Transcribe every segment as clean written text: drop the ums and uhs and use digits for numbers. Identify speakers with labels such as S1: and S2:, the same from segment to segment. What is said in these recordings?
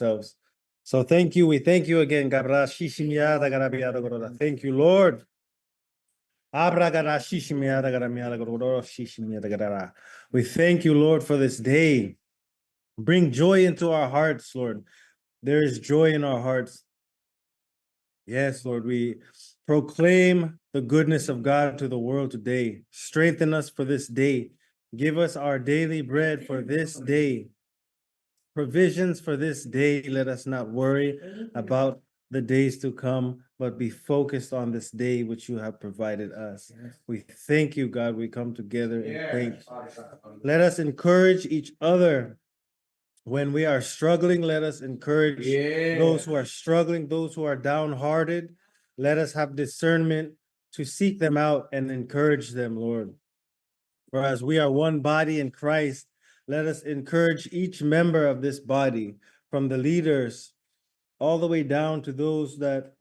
S1: ourselves. So thank you. We thank you again. Thank you, Lord. We thank you, Lord, for this day. Bring joy into our hearts, Lord. There is joy in our hearts. Yes, Lord, we proclaim the goodness of God to the world today. Strengthen us for this day. Give us our daily bread for this day. Provisions for this day. Let us not worry about the days to come, but be focused on this day which you have provided us. We thank you, God. We come together and thank you. Let us encourage each other. When we are struggling, let us encourage those who are struggling, those who are downhearted. Let us have discernment to seek them out and encourage them, Lord. For as we are one body in Christ, let us encourage each member of this body, from the leaders all the way down to those that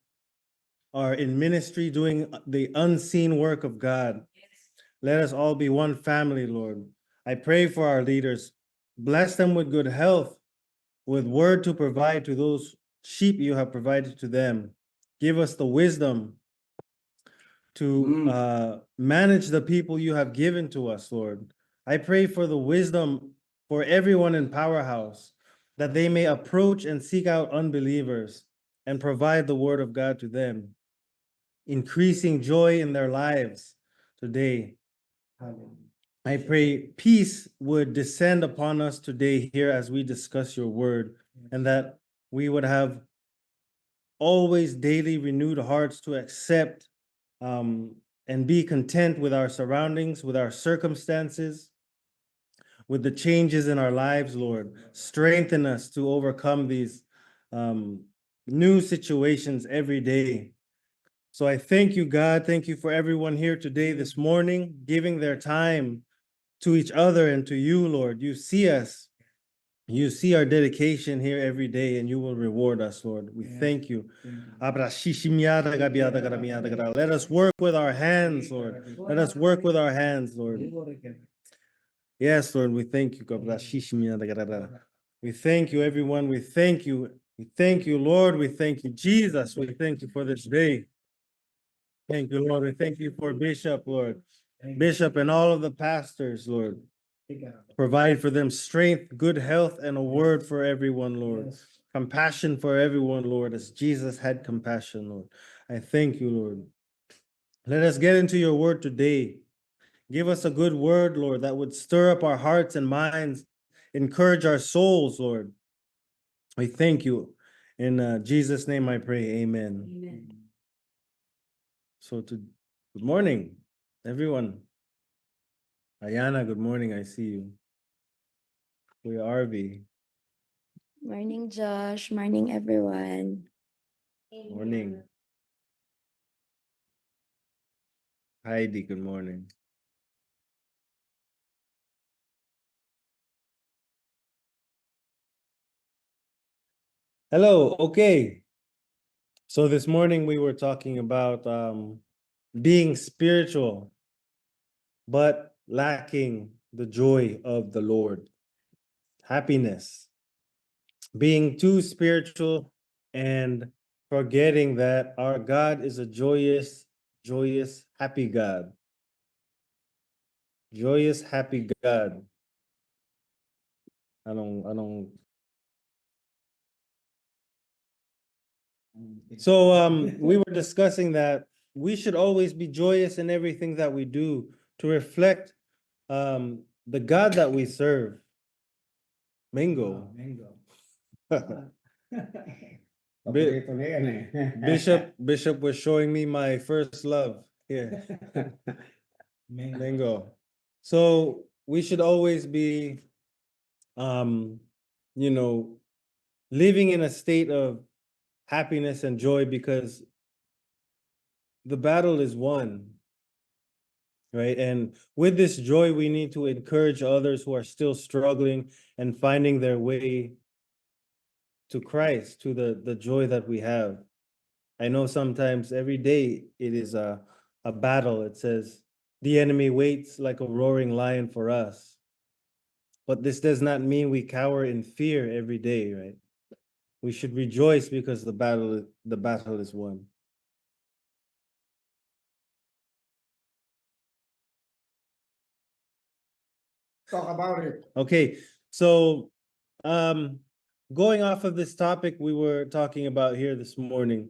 S1: are in ministry doing the unseen work of God. Let us all be one family, Lord. I pray for our leaders. Bless them with good health, with word to provide to those sheep you have provided to them. Give us the wisdom to manage the people you have given to us, Lord. I pray for the wisdom for everyone in Powerhouse, that they may approach and seek out unbelievers and provide the word of God to them, increasing joy in their lives today. I pray peace would descend upon us today here as we discuss your word, and that we would have always daily renewed hearts to accept and be content with our surroundings, with our circumstances, with the changes in our lives, Lord. Strengthen us to overcome these new situations every day. So I thank you, God. Thank you for everyone here today, this morning, giving their time to each other and to you, Lord. You see us. You see our dedication here every day, and you will reward us, Lord. We thank you. Let us work with our hands, Lord. Let us work with our hands, Lord. Yes, Lord, we thank you. We thank you, everyone. We thank you. We thank you, Lord. We thank you, Jesus. We thank you for this day. Thank you, Lord. We thank you for Bishop, Lord. Bishop and all of the pastors, Lord. Provide for them strength, good health, and a word for everyone, Lord. Compassion for everyone, Lord, as Jesus had compassion, Lord. I thank you, Lord. Let us get into your word today. Give us a good word, Lord, that would stir up our hearts and minds, encourage our souls, Lord. We thank you. In Jesus' name I pray, amen.
S2: Amen.
S1: So good morning, everyone. Ayana, good morning. I see you. Kuya RV,
S2: Morning, Josh. Morning, everyone.
S1: morning. Heidi, good morning. Hello, okay. So this morning we were talking about being spiritual, but lacking the joy of the Lord. Happiness. Being too spiritual and forgetting that our God is a joyous, happy God. Joyous, happy God. Anong. So we were discussing that we should always be joyous in everything that we do to reflect the God that we serve. Mango.
S3: Paborito na yan eh.
S1: Bishop was showing me my first love here. Mango. So we should always be you know, living in a state of happiness and joy, because the battle is won, right? And with this joy, we need to encourage others who are still struggling and finding their way to Christ, to the joy that we have. I know sometimes every day it is a battle. It says the enemy waits like a roaring lion for us. But this does not mean we cower in fear every day, right? We should rejoice because the battle is won.
S3: Talk about it.
S1: Okay, so going off of this topic we were talking about here this morning,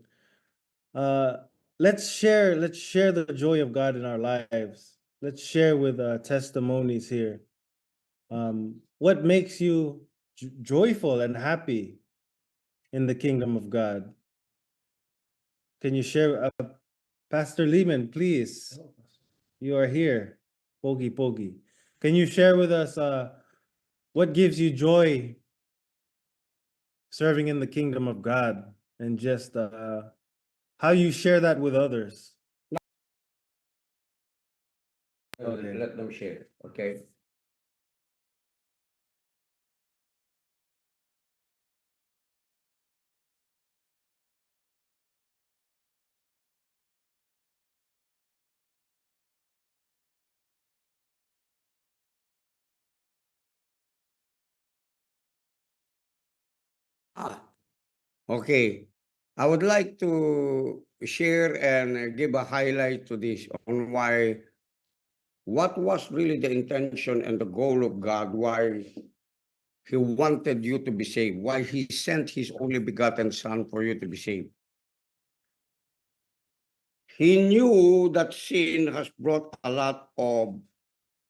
S1: let's share the joy of God in our lives. Let's share with testimonies here. What makes you joyful and happy in the kingdom of God? Can you share, Pastor Lehman, please? You are here, Pogi. Can you share with us what gives you joy serving in the kingdom of God, and just how you share that with others? Okay.
S3: Let them share. Okay. Okay. I would like to share and give a highlight to this on what was really the intention and the goal of God, why He wanted you to be saved, why He sent His only begotten Son for you to be saved. He knew that sin has brought a lot of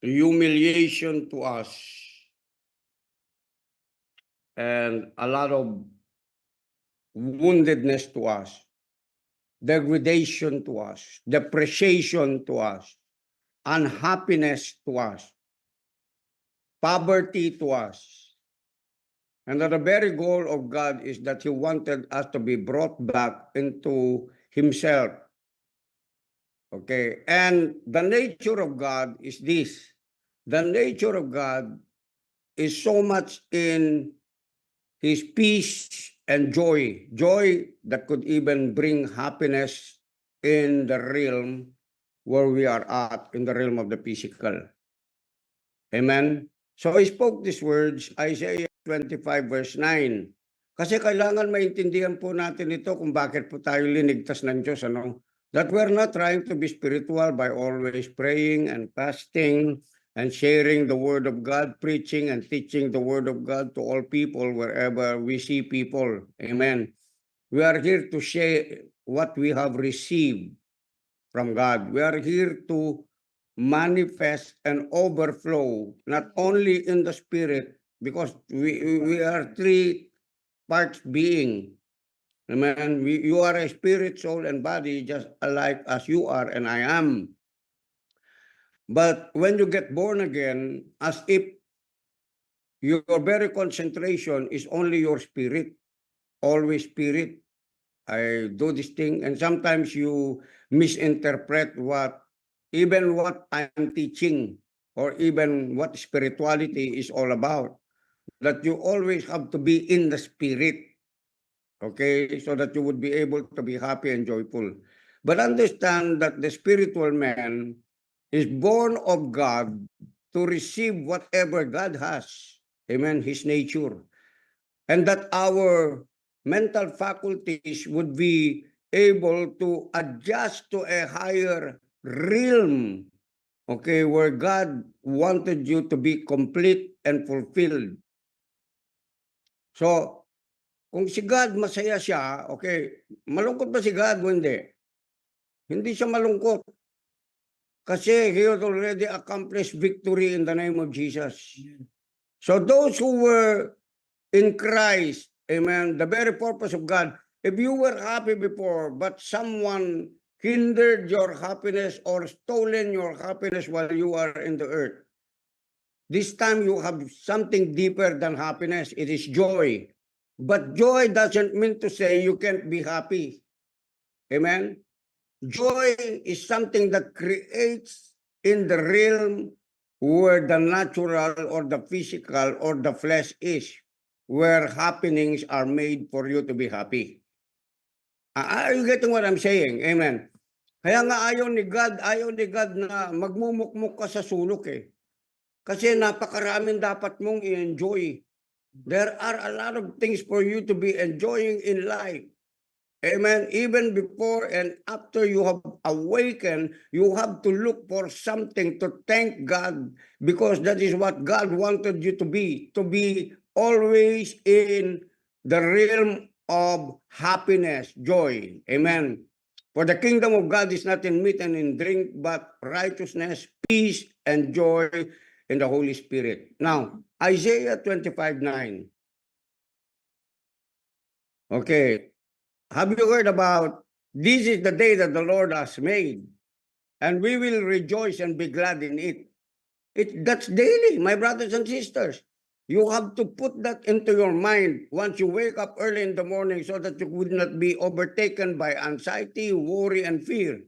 S3: humiliation to us and a lot of woundedness to us, degradation to us, depreciation to us, unhappiness to us, poverty to us. And that the very goal of God is that He wanted us to be brought back into Himself. Okay, and the nature of God is this. The nature of God is so much in His peace and joy. Joy that could even bring happiness in the realm where we are at, in the realm of the physical. Amen? So He spoke these words, Isaiah 25 verse 9. Kasi kailangan maintindihan po natin ito kung bakit po tayo linigtas ng Diyos. Ano? That we're not trying to be spiritual by always praying and fasting and sharing the word of God, preaching and teaching the word of God to all people wherever we see people. Amen. We are here to share what we have received from God. We are here to manifest and overflow, not only in the spirit, because we are three parts being. Amen. You are a spirit, soul, and body, just alike as you are and I am. But when you get born again, as if your very concentration is only your spirit, always spirit. I do this thing, and sometimes you misinterpret even what I'm teaching, or even what spirituality is all about. That you always have to be in the spirit, okay, so that you would be able to be happy and joyful. But understand that the spiritual man is born of God to receive whatever God has, amen, His nature. And that our mental faculties would be able to adjust to a higher realm, okay, where God wanted you to be complete and fulfilled. So, kung si God masaya siya, okay, malungkot ba si God o hindi? Hindi siya malungkot. Kasi He had already accomplished victory in the name of Jesus. So those who were in Christ, amen, the very purpose of God, if you were happy before, but someone hindered your happiness or stolen your happiness while you are in the earth, this time you have something deeper than happiness. It is joy. But joy doesn't mean to say you can't be happy. Amen? Joy is something that creates in the realm where the natural or the physical or the flesh is, where happenings are made for you to be happy. Are you getting what I'm saying? Amen. Kaya nga ayaw ni God na magmumukmuk ka sa sulok eh. Kasi napakaraming dapat mong i-enjoy. There are a lot of things for you to be enjoying in life. Amen. Even before and after you have awakened, you have to look for something to thank God, because that is what God wanted you to be always in the realm of happiness, joy. Amen. For the kingdom of God is not in meat and in drink, but righteousness, peace, and joy in the Holy Spirit. Now, Isaiah 25:9. Okay. Have you heard about this is the day that the Lord has made, and we will rejoice and be glad in it? That's daily, my brothers and sisters. You have to put that into your mind once you wake up early in the morning, so that you would not be overtaken by anxiety, worry, and fear.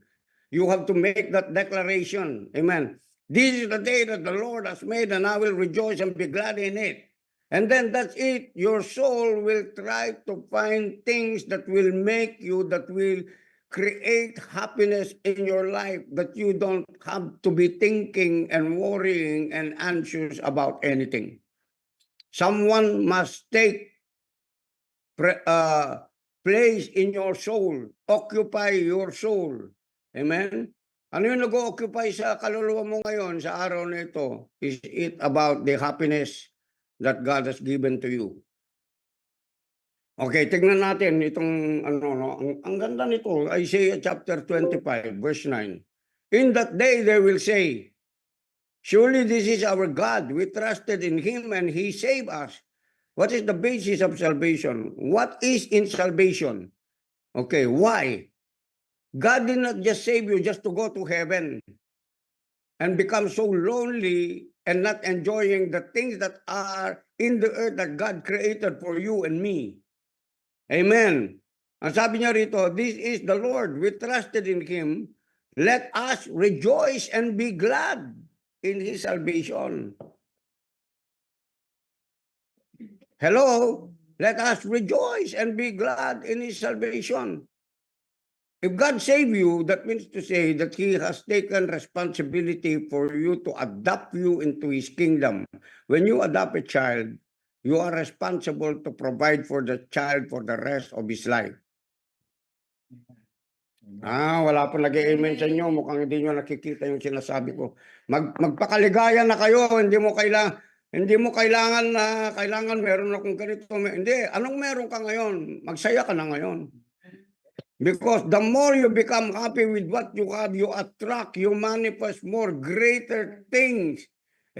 S3: You have to make that declaration. Amen. This is the day that the Lord has made, and I will rejoice and be glad in it. And then that's it. Your soul will try to find things that will make you, that will create happiness in your life, that you don't have to be thinking and worrying and anxious about anything. Someone must take place in your soul, occupy your soul. Amen? Ano yung nag-occupy sa kaluluwa mo ngayon sa araw na ito? Is it about the happiness that God has given to you? Okay, tingnan natin itong ang ganda nito, Isaiah chapter 25 verse 9. In that day they will say, surely this is our God, we trusted in him and he saved us. What is the basis of salvation? What is in salvation? Okay, why? God did not just save you just to go to heaven and become so lonely and not enjoying the things that are in the earth that God created for you and me. Amen. Ang sabi niya rito, this is the Lord. We trusted in him. Let us rejoice and be glad in his salvation. Hello? Let us rejoice and be glad in his salvation. If God saved you, that means to say that he has taken responsibility for you to adopt you into his kingdom. When you adopt a child, you are responsible to provide for the child for the rest of his life. Wala pa nag-amen sa inyo. Mukhang hindi nyo nakikita yung sinasabi ko. Magpakaligaya na kayo. Hindi mo kailangan na meron akong ganito. Hindi. Anong meron ka ngayon? Magsaya ka na ngayon. Because the more you become happy with what you have, you attract, you manifest more greater things.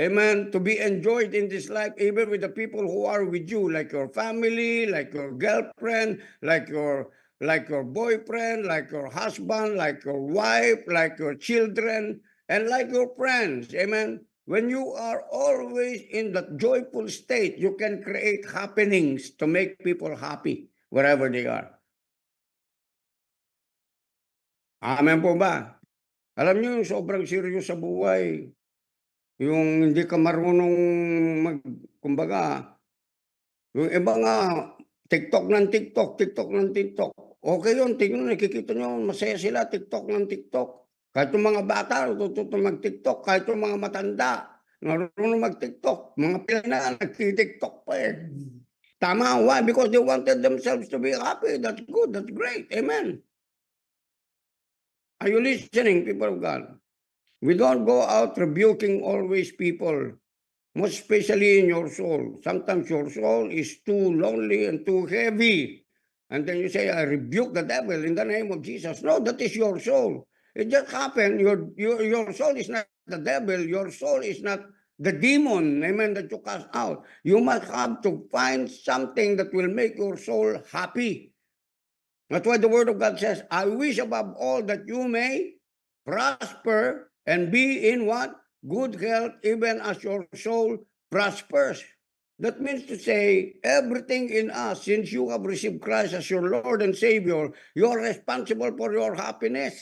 S3: Amen. To be enjoyed in this life, even with the people who are with you, like your family, like your girlfriend, like your boyfriend, like your husband, like your wife, like your children, and like your friends. Amen. When you are always in that joyful state, you can create happenings to make people happy wherever they are. Amen po ba? Alam niyo yung sobrang serious sa buhay. Yung hindi ka marunong kumbaga, yung iba nga, TikTok ng TikTok. Okay yun, tingnan, nakikita nyo, masaya sila, TikTok ng TikTok. Kahit yung mga bata, natututo mag-TikTok. Kahit yung mga matanda, marunong mag-TikTok. Mga pila na, nag-TikTok pa eh. Tama, why? Because they wanted themselves to be happy. That's good, that's great. Amen. Are you listening, people of God? We don't go out rebuking always people, most especially in your soul. Sometimes your soul is too lonely and too heavy. And then you say, I rebuke the devil in the name of Jesus. No, that is your soul. It just happened. Your soul is not the devil. Your soul is not the demon, amen, that you cast out. You must have to find something that will make your soul happy. That's why the word of God says, I wish above all that you may prosper and be in what? Good health, even as your soul prospers. That means to say, everything in us, since you have received Christ as your Lord and Savior, you are responsible for your happiness.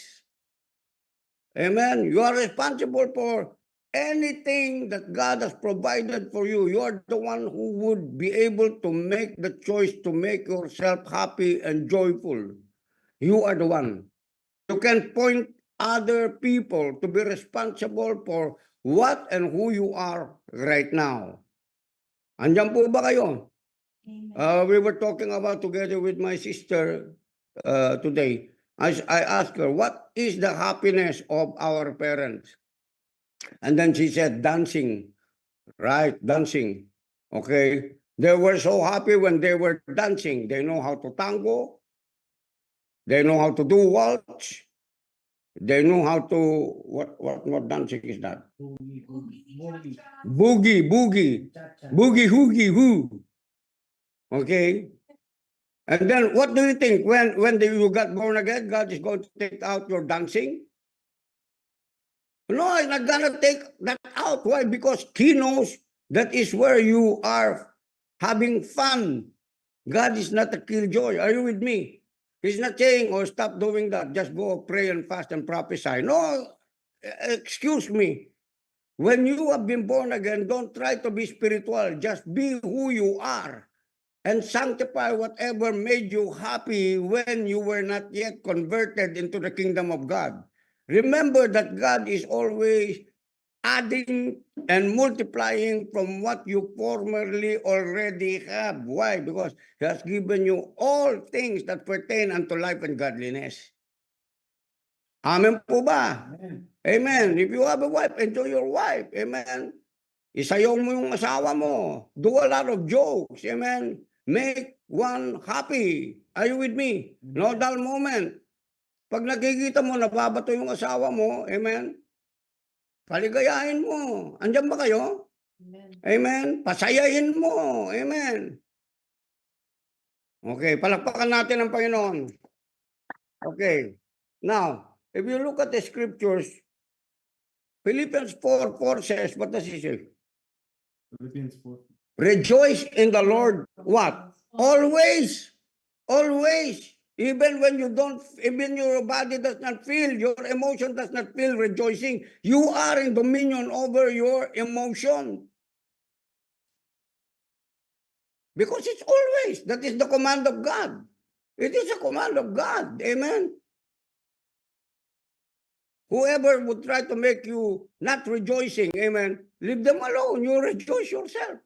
S3: Amen. You are responsible for anything that God has provided for you. You are the one who would be able to make the choice to make yourself happy and joyful. You are the one. You can point other people to be responsible for what and who you are right now. Andiyan po ba kayo? We were talking about together with my sister today. I asked her, what is the happiness of our parents? And then she said, dancing, right? Dancing. Okay. They were so happy when they were dancing. They know how to tango. They know how to do waltz. They know how to, what dancing is that? Boogie, boogie. Boogie, hoogie, hoo. Okay. And then what do you think when you got born again, God is going to take out your dancing? No, he's not gonna take that out. Why? Because he knows that is where you are having fun. God is not a killjoy. Are you with me? He's not saying, oh, stop doing that. Just go pray and fast and prophesy. No, excuse me. When you have been born again, don't try to be spiritual. Just be who you are. And sanctify whatever made you happy when you were not yet converted into the kingdom of God. Remember that God is always adding and multiplying from what you formerly already have. Why? Because He has given you all things that pertain unto life and godliness. Amen po ba? Amen. If you have a wife, enjoy your wife. Amen. Isayaw mo yung asawa mo. Do a lot of jokes. Amen. Make one happy. Are you with me? No dull moment. Pag nakikita mo, nababato yung asawa mo, amen, paligayahin mo. Andiyan ba kayo? Amen. Amen. Pasayahin mo. Amen. Okay, palakpakan natin ang Panginoon. Okay. Now, if you look at the scriptures, Philippians 4:4 says, what does it say?
S1: Philippians 4.
S3: Rejoice in the Lord. What? Always. Always. Even when you don't, even your body does not feel, your emotion does not feel rejoicing, you are in dominion over your emotion. Because it's always. That is the command of God. It is a command of God. Amen. Whoever would try to make you not rejoicing, amen, leave them alone. You rejoice yourself.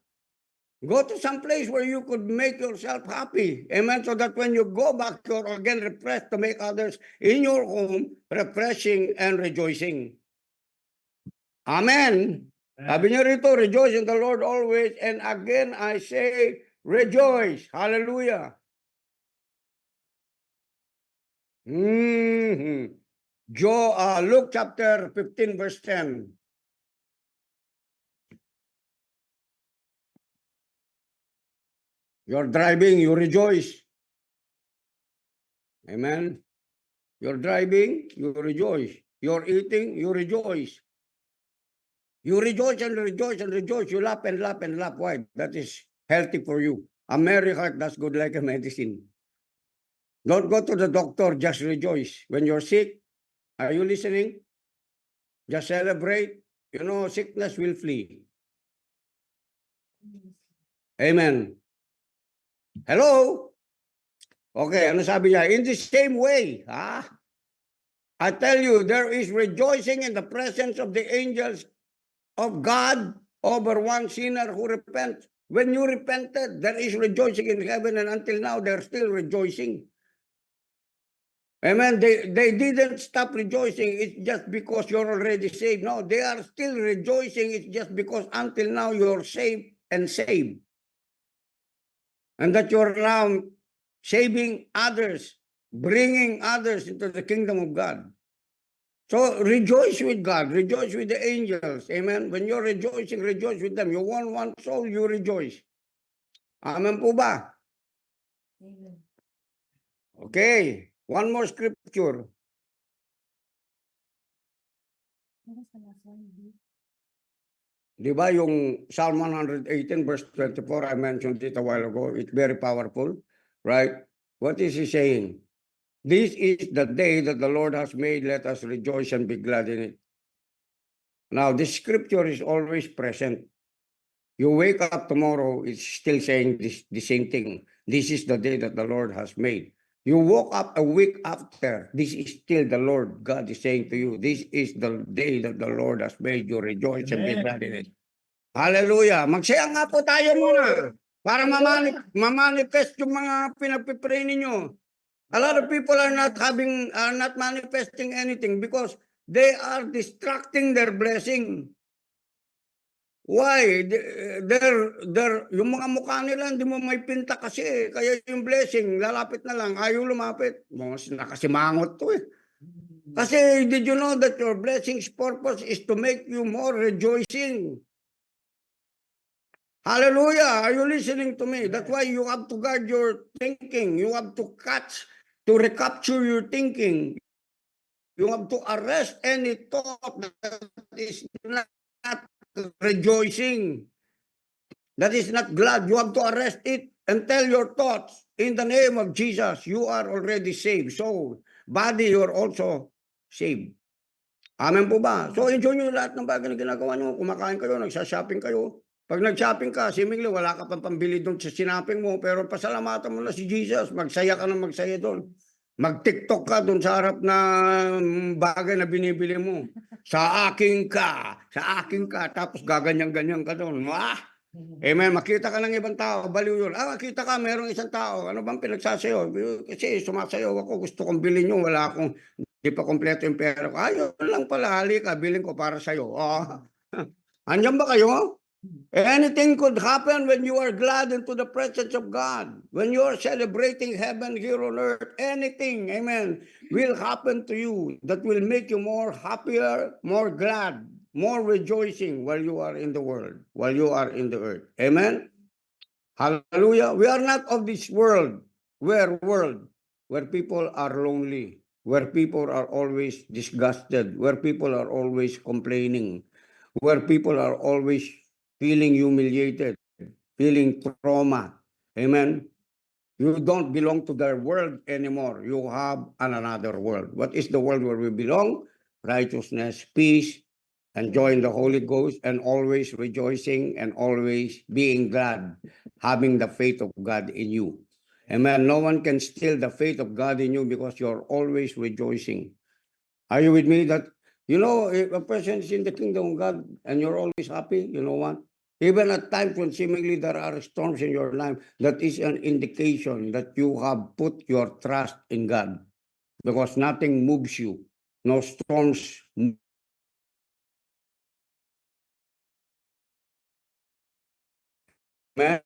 S3: Go to some place where you could make yourself happy. Amen. So that when you go back, you're again refreshed to make others in your home refreshing and rejoicing. Amen. Sabi niya rito, rejoice in the Lord always. And again, I say, rejoice. Hallelujah. Luke chapter 15, verse 10. You're driving, you rejoice. Amen. You're driving, you rejoice. You're eating, you rejoice. You rejoice and rejoice and rejoice. You laugh and laugh and laugh. Why? That is healthy for you. A merry heart does good like a medicine. Don't go to the doctor, just rejoice. When you're sick, are you listening? Just celebrate. You know, sickness will flee. Amen. Hello? Okay, ano sabi niya? In the same way, I tell you, there is rejoicing in the presence of the angels of God over one sinner who repents. When you repented, there is rejoicing in heaven, and until now, they're still rejoicing. Amen. They didn't stop rejoicing. It's just because you're already saved. No, they are still rejoicing. It's just because until now, you're saved and saved. And that you're now saving others, bringing others into the kingdom of God. So rejoice with God, rejoice with the angels. Amen. When you're rejoicing, rejoice with them. You won one soul, you rejoice. Amen po ba? Amen. Okay. One more scripture. Di ba yung Psalm 118 verse 24, I mentioned it a while ago. It's very powerful, right? What is he saying? This is the day that the Lord has made. Let us rejoice and be glad in it. Now, this scripture is always present. You wake up tomorrow, it's still saying the same thing. This is the day that the Lord has made. You woke up a week after, this is still the Lord. God is saying to you, this is the day that the Lord has made. You rejoice and be glad in it. Hallelujah. Magsaya nga po tayo muna. Para mamanifest yung mga pinagpipray ninyo. A lot of people are not manifesting anything because they are distracting their blessing. Why? Yung mga mukha nila, hindi mo may pinta kasi. Kaya yung blessing, lalapit na lang, ayaw lumapit. Nakasimangot to eh. Kasi did you know that your blessing's purpose is to make you more rejoicing? Hallelujah. Are you listening to me? That's why you have to guard your thinking. You have to recapture your thinking. You have to arrest any thought that is not rejoicing, that is not glad. You have to arrest it and tell your thoughts, in the name of Jesus, you are already saved. So, body, you're also saved. Amen po ba? So, enjoy nyo lahat ng bagay na ginagawa nyo. Kumakain kayo, nagsha-shopping kayo. Pag nag-shopping ka, seemingly wala ka pang pambili doon sa sinaping mo, pero pasalamatan mo na si Jesus, magsaya ka ng magsaya doon. Mag-TikTok ka doon sa harap na bagay na binibili mo. Sa akin ka, tapos gaganyan-ganyan ka doon. Amen, makita ka ng ibang tao, baliw yun. Makita ka, merong isang tao, ano bang pinagsasayo? Kasi sumasayaw ako, gusto kong bilhin yun, wala akong, di pa kompleto yung pera ko. Ayun lang pala, halika, bilhin ko para sa'yo. Andyan ba kayo? Anything could happen when you are glad into the presence of God. When you are celebrating heaven here on earth, anything, amen, will happen to you that will make you more happier, more glad, more rejoicing while you are in the world, while you are in the earth. Amen? Hallelujah. We are not of this world. We're world where people are lonely, where people are always disgusted, where people are always complaining, where people are always feeling humiliated, feeling trauma. Amen. You don't belong to their world anymore. You have another world. What is the world where we belong? Righteousness, peace, enjoying the Holy Ghost, and always rejoicing and always being glad, having the faith of God in you. Amen. No one can steal the faith of God in you because you're always rejoicing. Are you with me? That, you know, if a person is in the kingdom of God and you're always happy, you know what? Even at times when seemingly there are storms in your life, that is an indication that you have put your trust in God. Because nothing moves you. No storms. Amen.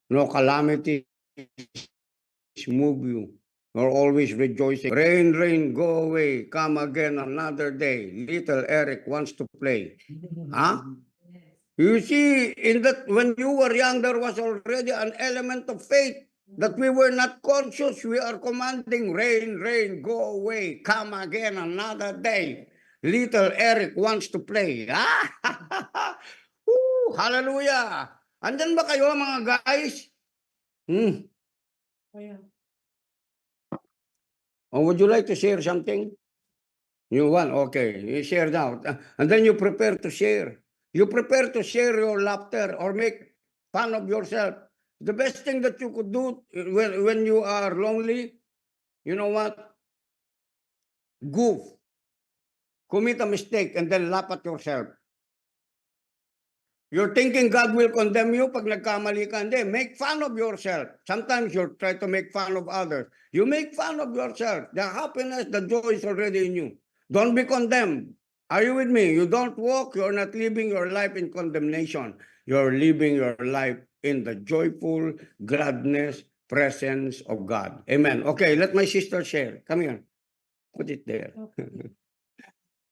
S3: No calamities move you. You're always rejoicing. Rain, rain, go away. Come again another day. Little Eric wants to play. Huh? You see, in that when you were young, there was already an element of faith that we were not conscious. We are commanding, rain, rain, go away, come again another day. Little Eric wants to play. Hallelujah! Andyan ba kayo mga guys? Or would you like to share something? You want? Okay, you share now. And then you prepare to share. You prepare to share your laughter or make fun of yourself. The best thing that you could do when you are lonely, you know what? Goof. Commit a mistake and then laugh at yourself. You're thinking God will condemn you pag nagkamali ka. Hindi, make fun of yourself. Sometimes you try to make fun of others. You make fun of yourself. The happiness, the joy is already in you. Don't be condemned. Are you with me? You don't walk, you're not living your life in condemnation. You're living your life in the joyful gladness, presence of God. Amen. Okay, let my sister share. Come here. Put it there.
S4: Okay.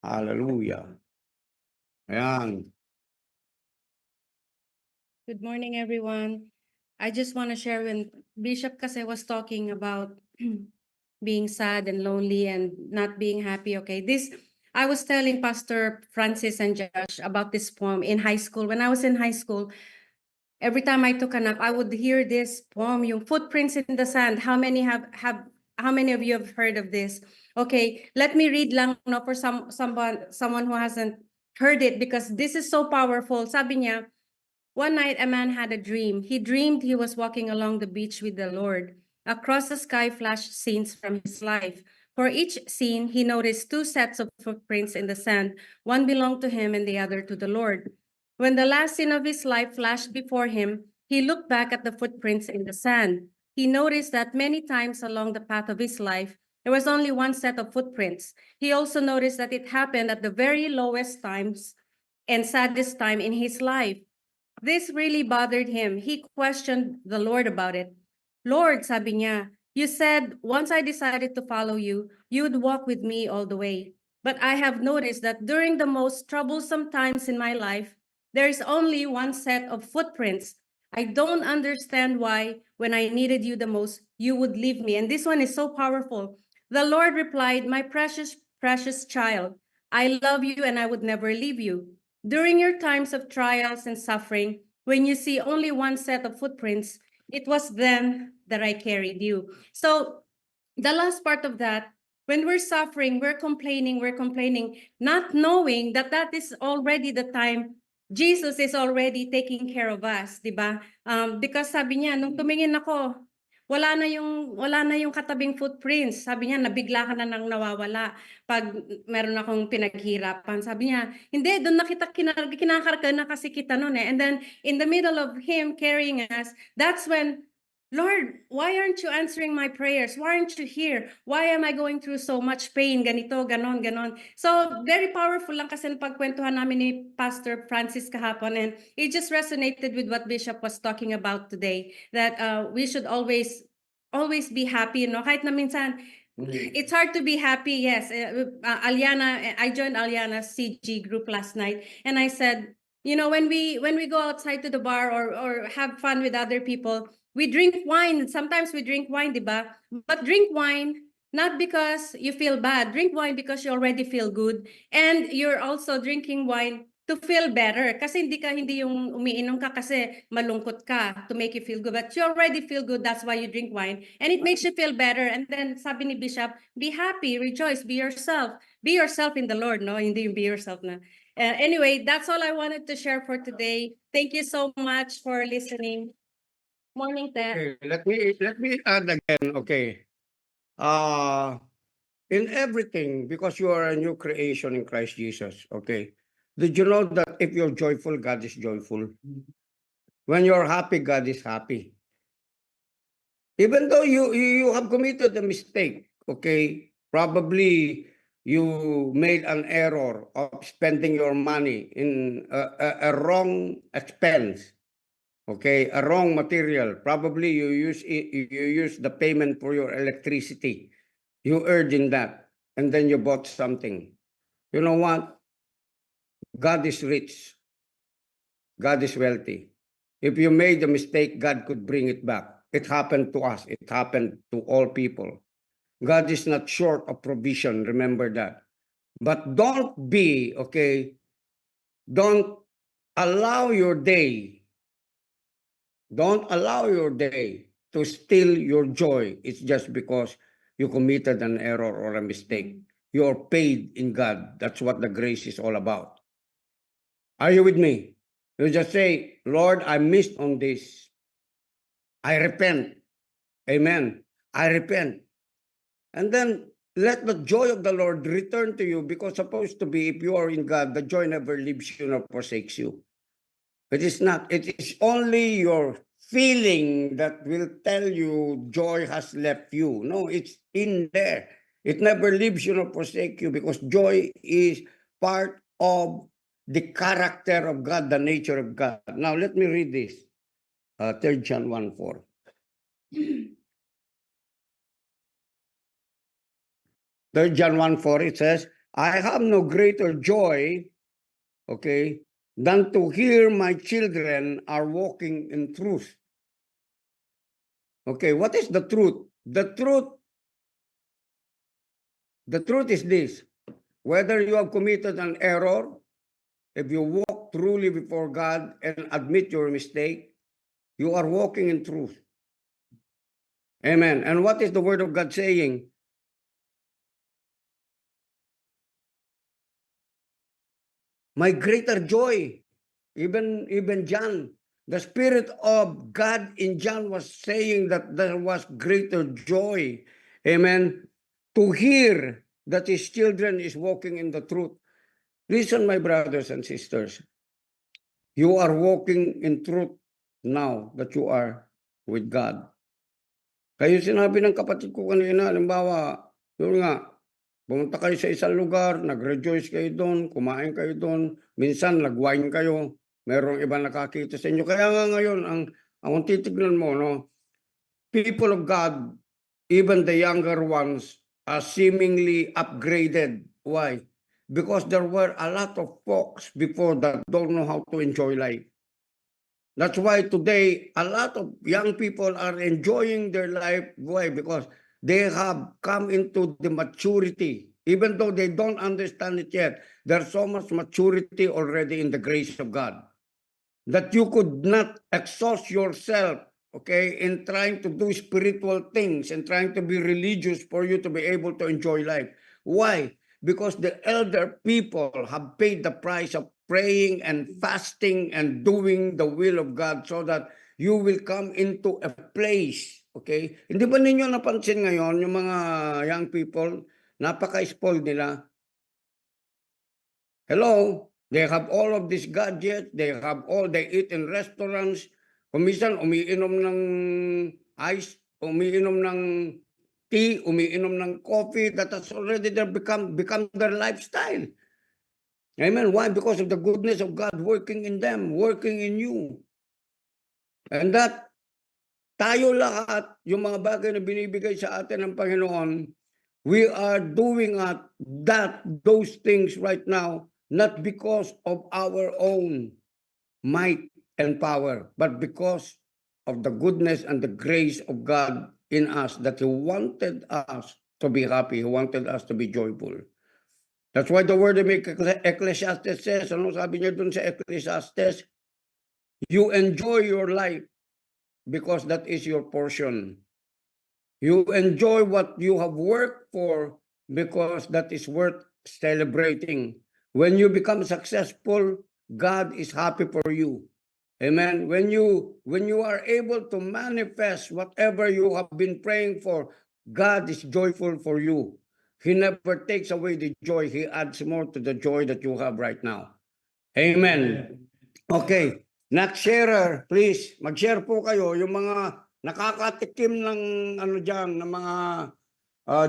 S3: Hallelujah. Ayan.
S4: Good morning, everyone. I just want to share when Bishop kasi was talking about being sad and lonely and not being happy. Okay, I was telling Pastor Francis and Josh about this poem in high school. When I was in high school, every time I took a nap, I would hear this poem, yung Footprints in the Sand. How many of you have heard of this? Okay, let me read lang no, for someone who hasn't heard it because this is so powerful. Sabi niya, one night a man had a dream. He dreamed he was walking along the beach with the Lord. Across the sky flashed scenes from his life. For each scene, he noticed two sets of footprints in the sand. One belonged to him and the other to the Lord. When the last scene of his life flashed before him, he looked back at the footprints in the sand. He noticed that many times along the path of his life, there was only one set of footprints. He also noticed that it happened at the very lowest times and saddest time in his life. This really bothered him. He questioned the Lord about it. Lord, sabi niya, you said once I decided to follow you, you would walk with me all the way. But I have noticed that during the most troublesome times in my life, there is only one set of footprints. I don't understand why, when I needed you the most, you would leave me. And this one is so powerful. The Lord replied, my precious, precious child, I love you and I would never leave you. During your times of trials and suffering, when you see only one set of footprints, it was then that I carried you. So the last part of that, when we're suffering, we're complaining, not knowing that that is already the time Jesus is already taking care of us, di ba? Because sabi niya, nung tumingin ako, wala na yung katabing footprints. Sabi niya, nabigla ka na nang nawawala pag meron akong pinaghirapan. Sabi niya, hindi, doon na kita kinakarga na kasi kita noon eh. And then in the middle of him carrying us, that's when, Lord, why aren't you answering my prayers? Why aren't you here? Why am I going through so much pain? Ganito, ganon, ganon. So, very powerful lang kasi pagkwentuhan namin ni Pastor Francis kahapon, and it just resonated with what Bishop was talking about today, that we should always be happy, no? Kahit na minsan, it's hard to be happy, yes. Aliana, I joined Aliana's CG group last night, and I said, you know, when we go outside to the bar or have fun with other people, we drink wine. Sometimes we drink wine, diba? But drink wine not because you feel bad. Drink wine because you already feel good, and you're also drinking wine to feel better. Kasi hindi yung umiinom ka kasi malungkot ka to make you feel good, but you already feel good. That's why you drink wine, and it makes you feel better. And then sabi ni Bishop, be happy, rejoice, be yourself. Be yourself in the Lord, no? Hindi yung be yourself na. Anyway, that's all I wanted to share for today. Thank you so much for listening. Morning, Ted.
S3: Okay, let me add again, okay. In everything, because you are a new creation in Christ Jesus, okay. Did you know that if you're joyful, God is joyful? When you're happy, God is happy. Even though you have committed a mistake, okay, probably you made an error of spending your money in a wrong expense. Okay, a wrong material. Probably you use the payment for your electricity. You earned in that, and then you bought something. You know what? God is rich. God is wealthy. If you made a mistake, God could bring it back. It happened to us. It happened to all people. God is not short of provision. Remember that. But don't be, okay, don't allow your day to steal your joy. It's just because you committed an error or a mistake. You're paid in God. That's what the grace is all about. Are you with me? You just say, Lord, I missed on this. I repent. Amen. I repent. And then let the joy of the Lord return to you, because supposed to be, if you are in God, the joy never leaves you nor forsakes you. It is not. It is only your feeling that will tell you joy has left you. No, it's in there. It never leaves you nor forsake you, because joy is part of the character of God, the nature of God. Now, let me read this. 3 John 1:4. 3 John 1:4, it says, I have no greater joy, okay, than to hear my children are walking in truth. Okay, what is the truth? The truth is this. Whether you have committed an error, if you walk truly before God and admit your mistake, you are walking in truth. Amen. And what is the word of God saying? My greater joy. Even John, the Spirit of God in John was saying that there was greater joy. Amen. To hear that his children is walking in the truth. Listen, my brothers and sisters. You are walking in truth now that you are with God. Kayo sinabi ng kapatid ko kanina, halimbawa, yun nga, pumunta kayo sa isang lugar, nag-rejoice kayo doon, kumain kayo doon, minsan nag-wine kayo, merong iba nakakita sa inyo. Kaya nga ngayon, ang titignan mo, no, people of God, even the younger ones, are seemingly upgraded. Why? Because there were a lot of folks before that don't know how to enjoy life. That's why today a lot of young people are enjoying their life. Why? Because they have come into the maturity. Even though they don't understand it yet, there's so much maturity already in the grace of God that you could not exhaust yourself, okay, in trying to do spiritual things and trying to be religious for you to be able to enjoy life. Why? Because the elder people have paid the price of praying and fasting and doing the will of God so that you will come into a place, okay? Hindi ba ninyo napansin ngayon, yung mga young people, napaka-spoiled nila? Hello? They have all of these gadgets, they eat in restaurants, kumisan umiinom ng ice, umiinom ng tea, umiinom ng coffee, that has already become their lifestyle. Amen. Why? Because of the goodness of God working in them, working in you. And that tayo lahat, yung mga bagay na binibigay sa atin ng Panginoon, we are doing those things right now, not because of our own might and power, but because of the goodness and the grace of God in us, that He wanted us to be happy, He wanted us to be joyful. That's why the word of Ecclesiastes says, ano sabi niya dun sa Ecclesiastes? You enjoy your life because that is your portion. You enjoy what you have worked for because that is worth celebrating. When you become successful, God is happy for you. Amen. When you are able to manifest whatever you have been praying for, God is joyful for you. He never takes away the joy. He adds more to the joy that you have right now. Amen. Okay. Next sharer, please. Mag-share po kayo yung mga nakakatikim ng ano diyan, ng mga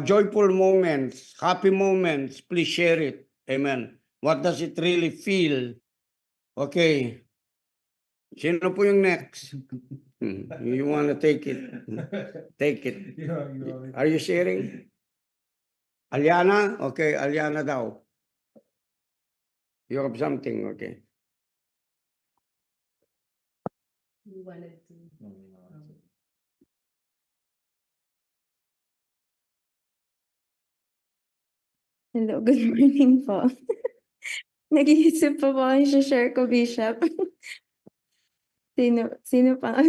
S3: joyful moments, happy moments. Please share it. Amen. What does it really feel? Okay. Sino po yung next? You want to take it? Take it. Are you sharing? Aliana? Okay, Aliana daw. You have something, okay.
S2: Hello, good morning po. Nag-iisip pa po ang share ko, Bishop. Sino pa?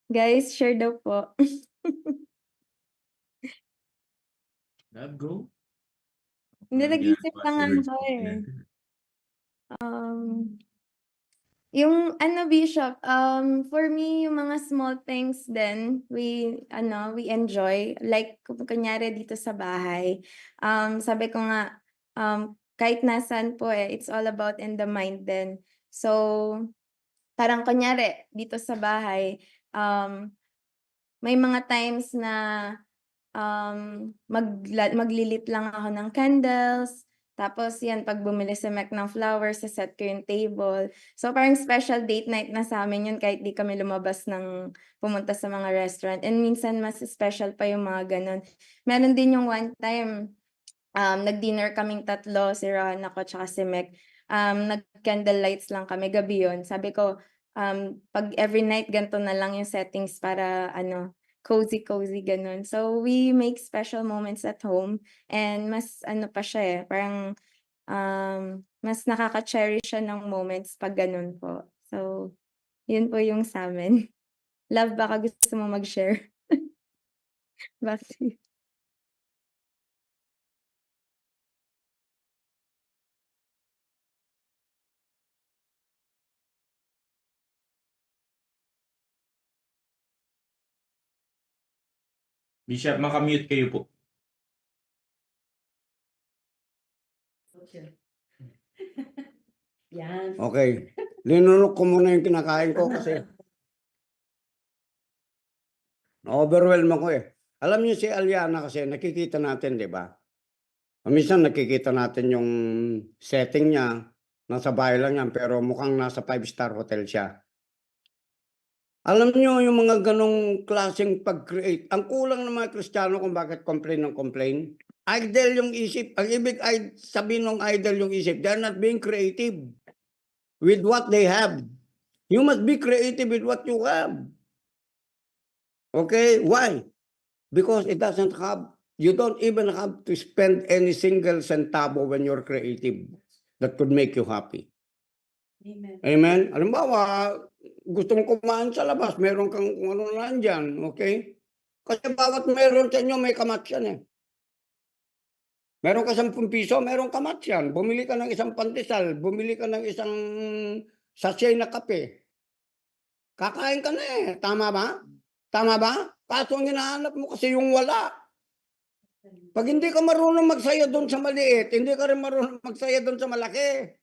S2: Guys, share daw po.
S5: Go.
S2: Hindi,
S5: Walang
S2: nag-iisip
S5: ginagawa
S2: pa
S5: si
S2: nga
S5: Lord
S2: ako
S5: sa
S2: eh.
S5: atin.
S2: Yung ano, Bishop, for me, yung mga small things din, we enjoy. Like, kunyari dito sa bahay, sabi ko nga, kahit nasan po it's all about in the mind din. So, parang kunyari, dito sa bahay, may mga times na maglilit lang ako ng candles. Tapos yan, pag bumili si Mac ng flowers, set ko yung table. So parang special date night na sa amin yun kahit di kami lumabas ng pumunta sa mga restaurant. And minsan mas special pa yung mga ganun. Meron din yung one time, nag-dinner kaming tatlo, si Ron, ako, tsaka si Mac. Nag-candle lights lang kami, gabi yun. Sabi ko, pag every night ganito na lang yung settings para cozy ganun. So we make special moments at home and mas pa siya parang mas nakaka-cherish siya ng moments pag ganun po. So yun po yung sa amin. Love, baka gusto mo mag-share? Back to you.
S5: Bishop, makamute kayo po.
S4: Yan.
S3: Okay. Linunok ko muna yung kinakain ko kasi na-overwhelm ako eh. Alam niyo si Aliana kasi nakikita natin, di ba? Minsan nakikita natin yung setting niya, nasa bahay lang yan, pero mukhang nasa 5-star hotel siya. Alam niyo yung mga ganong klaseng pag-create. Ang kulang ng mga Kristiyano kung bakit complain ng complain. Idle yung isip. Ang ibig sabihin ng idle yung isip, they're not being creative with what they have. You must be creative with what you have. Okay? Why? Because it doesn't have, you don't even have to spend any single centavo when you're creative that could make you happy.
S4: Amen.
S3: Amen? Halimbawa, gusto mong kumain sa labas, meron kang kung ano nandyan, okay? Kasi bawat meron sa inyo, may kamat yan eh. Meron ka 10 piso, meron kamat yan. Bumili ka ng isang pandesal, bumili ka ng isang sachet na kape. Kakain ka na eh. Tama ba? Tama ba? Kaso ang hinahanap mo kasi yung wala. Pag hindi ka marunong magsaya doon sa maliit, hindi ka rin marunong magsaya doon sa malaki.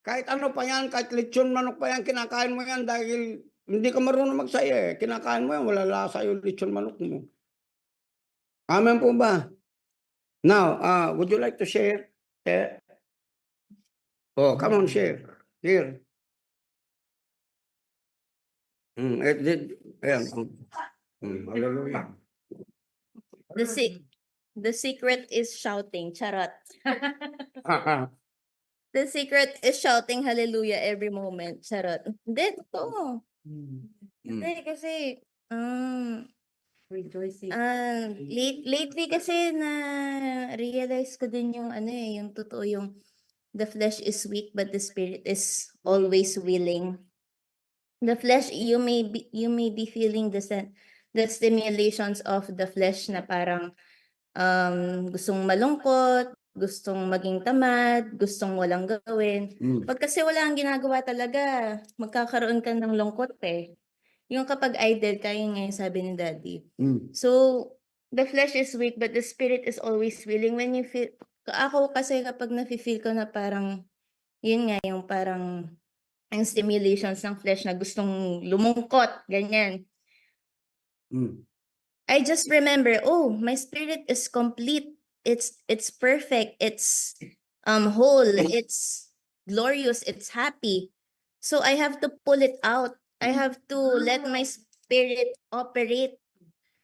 S3: Kahit ano pa yan, kahit lechon manok pa yan, kinakain mo yan dahil hindi ka marunong magsaya eh. Kinakain mo yan, wala lasa yung lechon manok mo. Amen po ba? Now, would you like to share? Oh, come on, share. Here. Ayan. Hallelujah.
S2: The secret is shouting, charot. The secret is shouting hallelujah every moment, charot. Hindi, totoo. Hindi, kasi,
S4: Rejoicing.
S2: lately kasi na-realize ko din yung ano eh, yung totoo yung the flesh is weak but the spirit is always willing. The flesh, you may be feeling the stimulations of the flesh na parang gustong malungkot, gustong maging tamad, gustong walang gawin. Pag kasi wala ang ginagawa talaga, magkakaroon ka ng lungkot eh. Yung kapag idle ka, yun nga yung sabi ni Daddy. So, the flesh is weak but the spirit is always willing. When you feel, ako kasi kapag nafe-feel ko na parang, yun nga yung parang, ang stimulations ng flesh na gustong lumungkot, ganyan. I just remember, oh, my spirit is complete. It's perfect. It's whole. It's glorious. It's happy. So I have to pull it out. I have to let my spirit operate.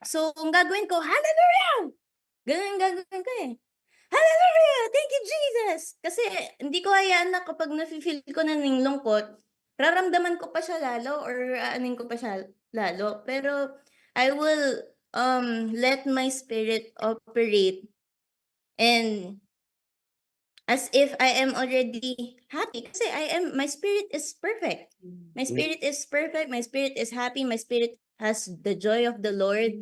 S2: So kung gagawin ko, hallelujah! Ganun gagawin ko eh. Hallelujah! Thank you, Jesus! Kasi hindi ko hayaan na kapag nafe-feel ko na ng lungkot, raramdaman ko pa siya lalo or aanin ko pa siya lalo. Pero I will let my spirit operate and as if I am already happy kasi my spirit is perfect. My spirit is perfect, my spirit is happy, my spirit has the joy of the Lord.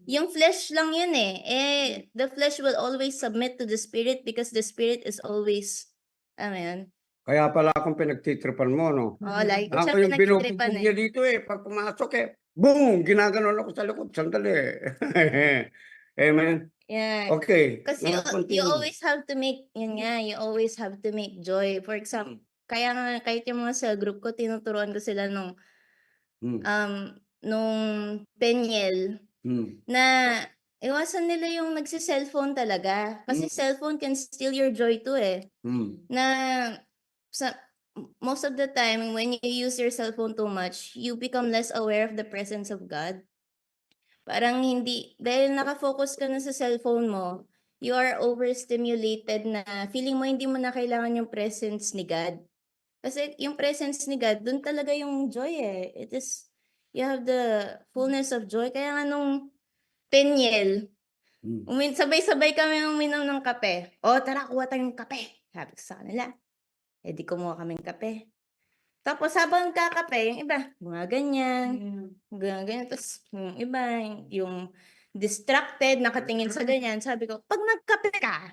S2: Yung flesh lang yun eh. The flesh will always submit to the spirit because the spirit is always, amen.
S3: Kaya pala akong pinagtitripan mo, no?
S2: Oh, like, siya
S3: Ako yung
S2: pinagtitripan
S3: binubog niya dito eh. Pag pumasok eh, boom! Ginaganon ako sa likod. Sandali. Amen.
S2: Yeah.
S3: Okay.
S2: Kasi you always have to make, yun nga, you always have to make joy. For example, kaya nga, kahit yung mga cell group ko, tinuturuan ko sila nung penyel, na iwasan nila yung nagsi-cellphone talaga. Kasi cellphone can steal your joy too eh. Na most of the time, when you use your cellphone too much, you become less aware of the presence of God. Parang hindi, dahil nakafocus ka na sa cellphone mo, you are overstimulated na feeling mo hindi mo na kailangan yung presence ni God. Kasi yung presence ni God, dun talaga yung joy eh. It is, you have the fullness of joy. Kaya nga nung penyel, sabay-sabay kami uminom ng kape. O tara, kuha tayong kape. Sabi ko sa kanila. Eh di kumuha kaming kape. Tapos habang kakape, yung iba, mga ganyan. Tapos yung iba, yung distracted, nakatingin sa ganyan. Sabi ko, pag nagkape ka,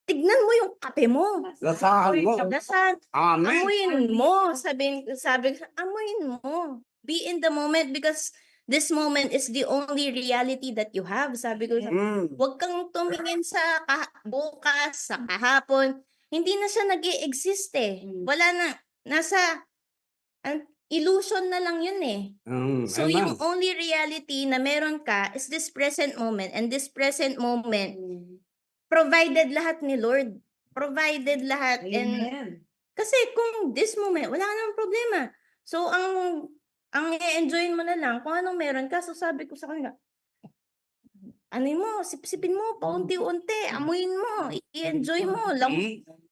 S2: tignan mo yung kape mo.
S3: Lasahan mo.
S2: Lasahan.
S3: Amen.
S2: Amuyin mo. Sabi ko, amuyin mo. Be in the moment because this moment is the only reality that you have. Sabi ko, huwag kang tumingin sa bukas, sa kahapon.
S6: hindi na siya nag-e-exist eh. Wala na, nasa illusion na lang yun eh. So yung
S3: Amen.
S6: only reality na meron ka is this present moment, and this present moment provided lahat ni Lord. Provided lahat. And kasi kung this moment, wala ka namang problema. So ang i-enjoyin mo na lang kung anong meron ka. So sabi ko sa kanila, ano mo, sipsipin mo, paunti-unti, amuin mo, i-enjoy mo,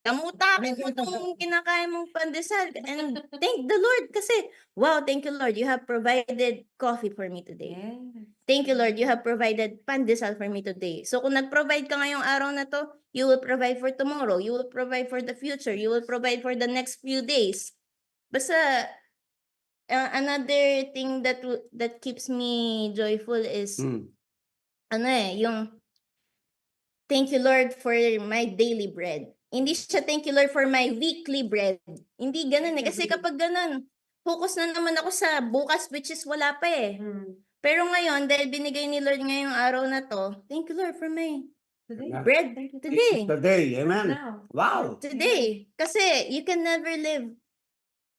S6: lamutakin mo itong kinakain mong pandesal. And thank the Lord kasi, wow, thank you Lord, you have provided coffee for me today. Thank you Lord, you have provided pandesal for me today. So kung nag-provide ka ngayong araw na to, you will provide for tomorrow, you will provide for the future, you will provide for the next few days. Basta, another thing that keeps me joyful is, yung thank you Lord for my daily bread. Hindi siya thank you Lord for my weekly bread. Hindi ganun eh. Kasi kapag ganun, focus na naman ako sa bukas, which is wala pa eh. Pero ngayon, dahil binigay ni Lord ngayong araw na to, thank you Lord for my bread today.
S3: Today, amen. Wow.
S6: Today. Kasi you can never live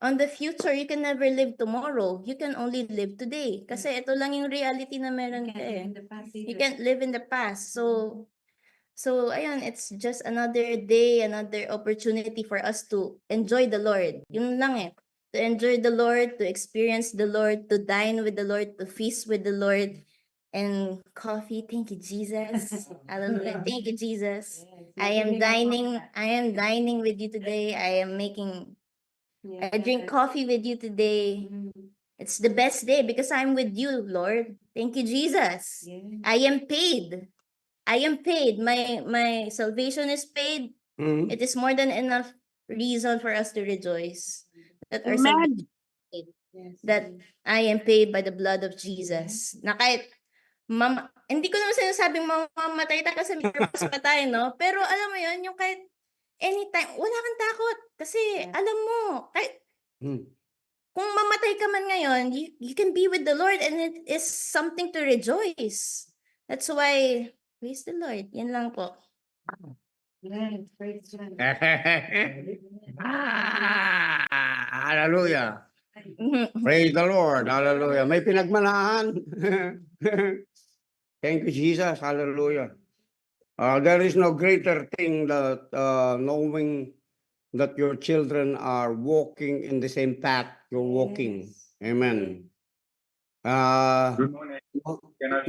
S6: on the future, you can never live tomorrow. You can only live today. Kasi ito lang yung reality na meron ka eh. You can't live in the past. So ayun, it's just another day, another opportunity for us to enjoy the Lord. Yun lang eh. To enjoy the Lord, to experience the Lord, to dine with the Lord, to feast with the Lord. And coffee, thank you, Jesus. Hallelujah. Thank you, Jesus. I am dining with you today. I drink coffee with you today. It's the best day because I'm with you, Lord. Thank you, Jesus. I am paid. I am paid. My salvation is paid. It is more than enough reason for us to rejoice. That our salvation is paid. That I am paid by the blood of Jesus. Na kahit hindi ko naman sinasabing mamamatay tayo kasi may purpose pa tayo, no? Pero alam mo yun, yung kahit anytime, wala kang takot. Kasi alam mo, kahit kung mamatay ka man ngayon, you can be with the Lord and it is something to rejoice. That's why, praise the Lord. Yan lang po.
S3: Hallelujah. Praise the Lord. Hallelujah. May pinagmanahan. Thank you, Jesus. Hallelujah. There is no greater thing that knowing that your children are walking in the same path you're walking. Amen.
S5: Good morning. Can I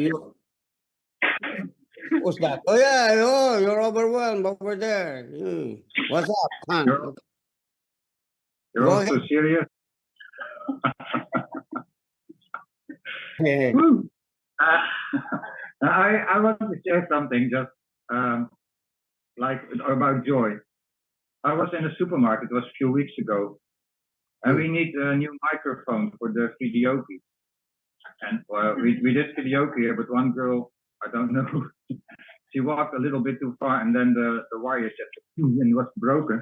S3: What's that? Oh yeah, oh, you're overwhelmed over there. What's up, man?
S5: You're
S3: Go
S5: all so
S3: ahead.
S5: serious. Woo. I want to share something just like about joy. I was in a supermarket, it was a few weeks ago, and we need a new microphone for the videoke. And we did videoke, but one girl, I don't know, she walked a little bit too far, and then the wire set and it was broken.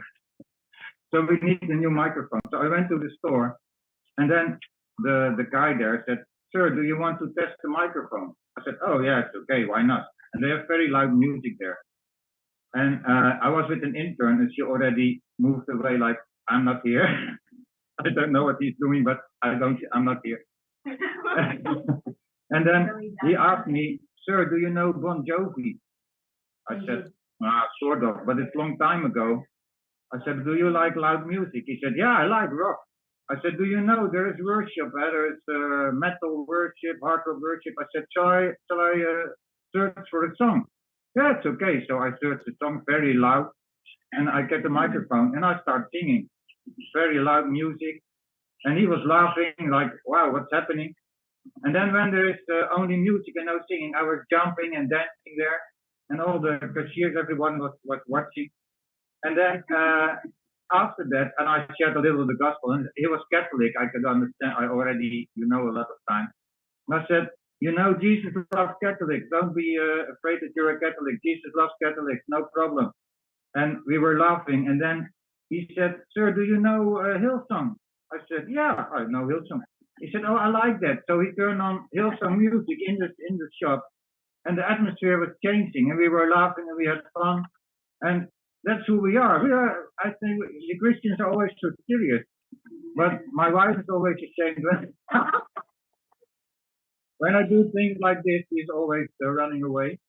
S5: So we need a new microphone. So I went to the store, and then the guy there said, "Sir, do you want to test the microphone?" I said, "Oh yeah, it's okay, why not?" And they have very loud music there. And I was with an intern, and she already moved away, like, "I'm not here." I don't know what he's doing, but I'm not here. And then he asked me, "Sir, do you know Bon Jovi?" I said, "Sort of, but it's a long time ago." I said, "Do you like loud music?" He said, "Yeah, I like rock." I said, "Do you know there is worship, there is metal worship, hardcore worship?" I said, shall I search for a song?" "Yeah, it's okay." So I searched the song very loud, and I get the microphone, and I start singing. Very loud music. And he was laughing, like, "Wow, what's happening?" And then when there is only music and no singing, I was jumping and dancing there. And all the cashiers, everyone was watching. And then after that, and I shared a little of the gospel, and he was Catholic, I could understand, I already, a lot of time. And I said, Jesus loves Catholics, don't be afraid that you're a Catholic, Jesus loves Catholics, no problem. And we were laughing, and then he said, "Sir, do you know Hillsong?" I said, "Yeah, I know Hillsong." He said, "Oh, I like that." So he turned on Hillsong music in the shop, and the atmosphere was changing, and we were laughing, and we had fun. And that's who we are. I think the Christians are always so serious, but my wife is always ashamed when, when I do things like this. She's always running away.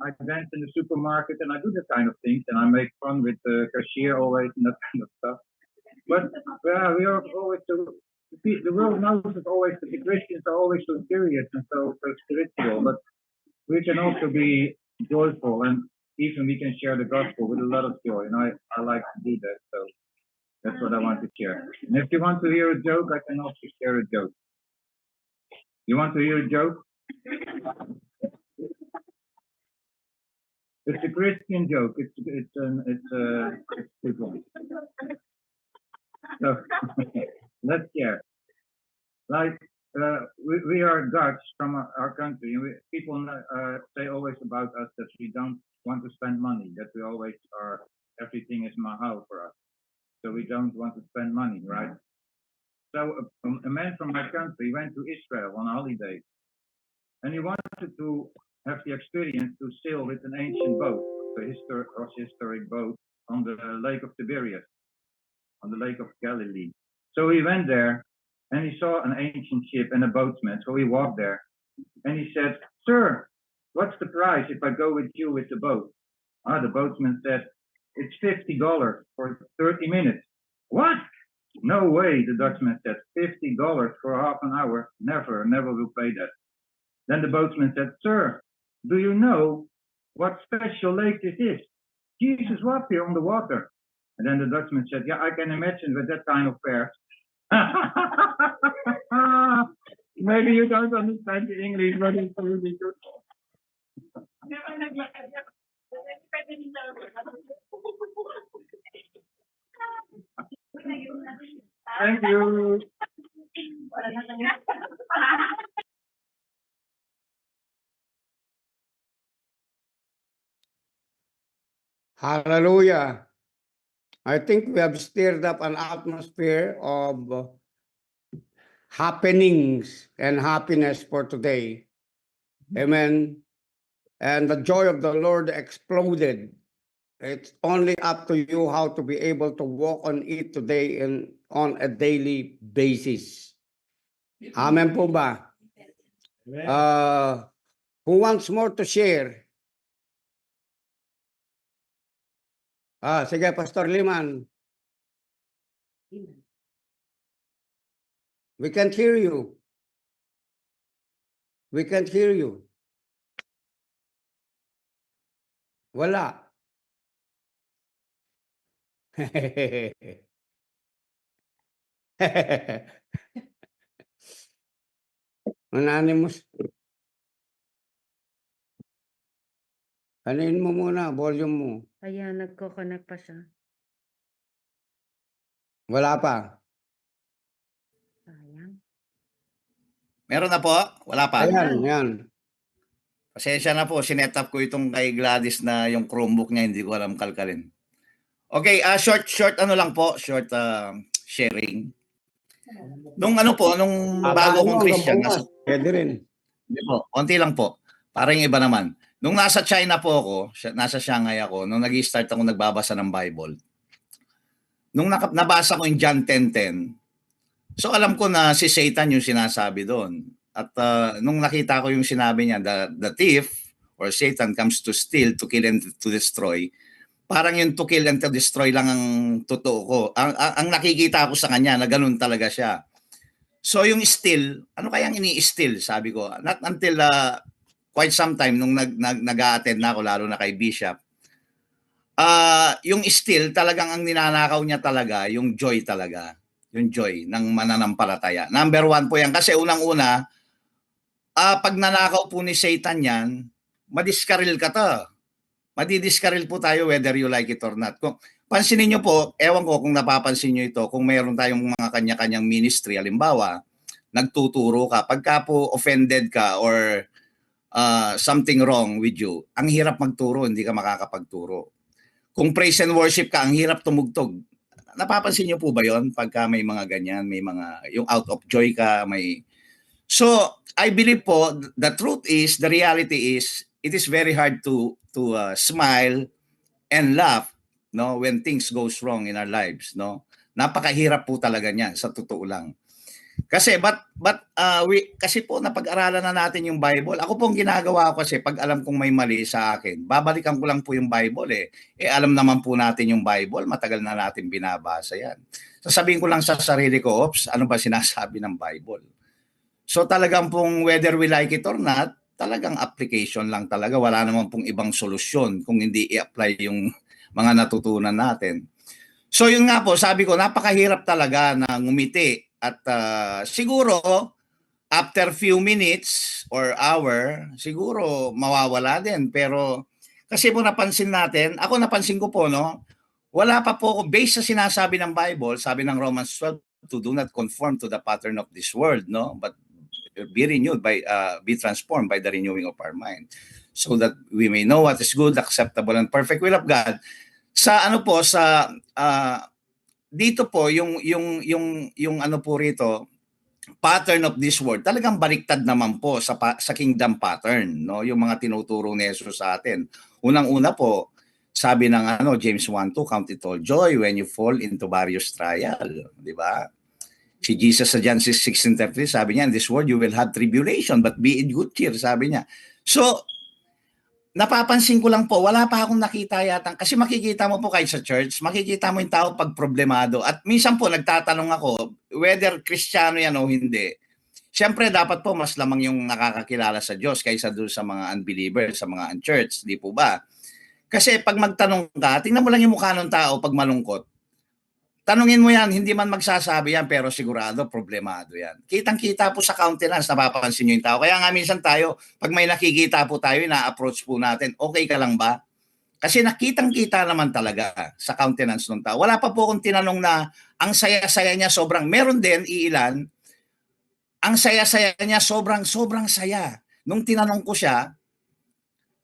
S5: I dance in the supermarket and I do that kind of things, and I make fun with the cashier always and that kind of stuff. But yeah, we are always so. The world knows us always that the Christians are always so serious and so spiritual, but we can also be joyful, and even we can share the gospel with a lot of joy. And I like to do that, so that's what I want to share. And if you want to hear a joke, I can also share a joke. You want to hear a joke? It's a Christian joke. It's a good one. So let's share. Like we are Dutch from our country, and people say always about us that we don't want to spend money. That we always are, everything is mahal for us. So we don't want to spend money, right? So a man from my country went to Israel on holiday, and he wanted to have the experience to sail with an ancient boat, a historic boat on the Lake of Tiberias, on the Lake of Galilee. So he went there and he saw an ancient ship and a boatman. So he walked there and he said, "Sir, what's the price if I go with you with the boat?" The boatman said, "It's $50 for 30 minutes. What? No way," the Dutchman said. $50 for half an hour? Never will pay that. Then the boatman said, "Sir, do you know what special lake this is? Jesus walked here on the water." And then the Dutchman said, "Yeah, I can imagine with that kind of fare." Maybe you don't understand the English, but it's really good. Thank you.
S3: Hallelujah. I think we have stirred up an atmosphere of happenings and happiness for today. Amen. And the joy of the Lord exploded. It's only up to you how to be able to walk on it today and on a daily basis. Amen po ba? Who wants more to share? Sige, Pastor Liman. We can't hear you. We can't hear you. Wala. Anonymous. Anin mo muna, volume mo.
S4: Ayan, nagko-connect pa siya.
S3: Wala pa.
S4: Ayan.
S7: Meron na po? Wala pa?
S3: Ayan.
S7: Pasensya na po, sinet up ko itong kay Gladys na yung Chromebook niya, hindi ko alam kalkalin. Okay, short lang po, sharing. Nung bago akong Christian,
S3: Pwede rin.
S7: Hindi po, konti lang po. Parang iba naman. Nung nasa China po ako, nasa Shanghai ako, nung nag-start ako nagbabasa ng Bible, nung nabasa ko yung John 10:10, so alam ko na si Satan yung sinasabi doon. At nung nakita ko yung sinabi niya, the thief or Satan comes to steal, to kill, and to destroy, parang yung to kill and to destroy lang ang totoo ko. Ang nakikita ko sa kanya na ganun talaga siya. So yung steal, ano kayang ini-steal? Sabi ko, not until quite some time nung nag-a-attend na ako, lalo na kay Bishop, yung steal, talagang ang ninanakaw niya talaga, yung joy talaga. Yung joy ng mananampalataya. Number 1 po yan. Kasi unang-una, pag nanakaw po ni Satan yan, madiskaril ka to. Madidiskaril po tayo whether you like it or not. Kung pansinin nyo po, ewan ko kung napapansin nyo ito, kung mayroon tayong mga kanya-kanyang ministry, halimbawa, nagtuturo ka, pagka po offended ka or something wrong with you, ang hirap magturo, hindi ka makakapagturo. Kung praise and worship ka, ang hirap tumugtog. Napapansin niyo po ba yon pagka may mga ganyan, may mga, yung out of joy ka, may... So, I believe po, the truth is, the reality is, it is very hard to smile and laugh, no, when things goes wrong in our lives, no. Napakahirap po talaga niyan, sa totoo lang. Kasi kasi po napag-aralan na natin yung Bible. Ako pong ginagawa ko kasi pag alam kong may mali sa akin, babalikan ko lang po yung Bible eh. Alam naman po natin yung Bible, matagal na natin binabasa yan. Sasabihin ko lang sa sarili ko, oops, ano ba sinasabi ng Bible? So talagang pong whether we like it or not, talagang application lang talaga. Wala naman pong ibang solusyon kung hindi i-apply yung mga natutunan natin. So yun nga po, sabi ko, napakahirap talaga na ngumiti. At siguro, after few minutes or hour, siguro mawawala din. Pero kasi po napansin natin, ako napansin ko po, no, wala pa po ako, based sa sinasabi ng Bible, sabi ng Romans 12, to do not conform to the pattern of this world, no, but be renewed be transformed by the renewing of our mind, so that we may know what is good, acceptable, and perfect will of God. Sa ano po, sa dito po yung ano po rito, pattern of this world, talagang baliktad naman po sa kingdom pattern, no, yung mga tinuturo ni Jesus sa atin. Unang-una po, sabi ng James 1:2, count it all joy when you fall into various trial, di ba? Si Jesus sa John 6:16-33, sabi niya, in this world you will have tribulation, but be in good cheer, sabi niya. So napapansin ko lang po, wala pa akong nakita yata. Kasi makikita mo po kahit sa church, makikita mo yung tao pag problemado. At minsan po, nagtatanong ako, whether Kristiyano yan o hindi. Siyempre, dapat po mas lamang yung nakakakilala sa Diyos kaysa doon sa mga unbelievers, sa mga unchurched, di po ba? Kasi pag magtanong ka, tingnan mo lang yung mukha ng tao pag malungkot. Tanungin mo yan, hindi man magsasabi yan, pero sigurado, problemado yan. Kitang-kita po sa countenance, napapansin nyo yung tao. Kaya nga minsan tayo, pag may nakikita po tayo, na-approach po natin, okay ka lang ba? Kasi nakitang-kita naman talaga sa countenance ng tao. Wala pa po akong tinanong na ang saya-saya niya sobrang, meron din, iilan, ang saya-saya niya sobrang saya. Nung tinanong ko siya,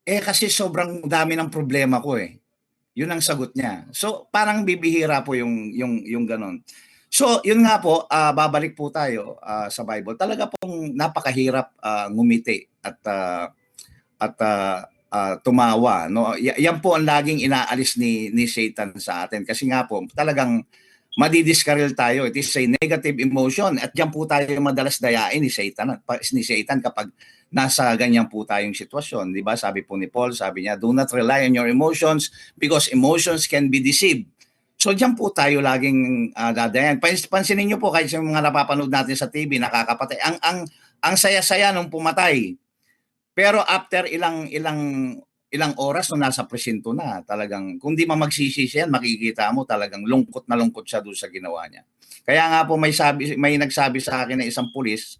S7: kasi sobrang dami ng problema ko eh. Yun ang sagot niya. So parang bibihira po yung ganon. So yun nga po, babalik po tayo sa Bible. Talaga pong napakahirap ngumiti at tumawa, no? Yan po ang laging inaalis ni Satan sa atin kasi nga po talagang madidiskaril tayo. It is a negative emotion at diyan po tayo madalas dayain ni Satan kapag nasa ganyan po tayong sitwasyon, di ba? Sabi po ni Paul, sabi niya, do not rely on your emotions because emotions can be deceived. So diyan po tayo laging dadayan. Pansinin niyo po kahit sa mga napapanood natin sa TV, nakakapatay. Ang saya-saya nung pumatay. Pero after ilang oras nung nasa presinto na, talagang kung di magsisisi yan, makikita mo talagang lungkot na lungkot siya doon sa ginawa niya. Kaya nga po may nagsabi sa akin na isang pulis,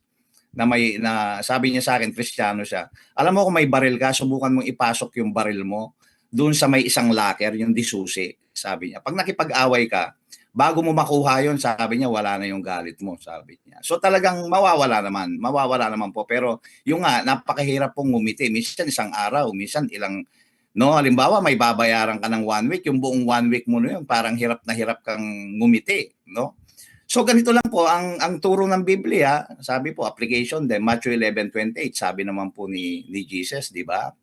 S7: na sabi niya sa akin, Kristiyano siya. Alam mo kung may baril ka, subukan mong ipasok yung baril mo doon sa may isang locker, yung disusi, sabi niya. Pag nakipag-away ka, bago mo makuha yon, sabi niya, wala na yung galit mo, sabi niya. So talagang mawawala naman po. Pero yung nga, napakahirap pong ngumiti. Minsan isang araw, minsan ilang, no, halimbawa may babayaran ka ng 1 week, yung buong 1 week mo na yun, parang hirap na hirap kang ngumiti, no? So ganito lang po ang turo ng Biblia, sabi po application din Matthew 11:28, sabi naman po ni Jesus, di ba?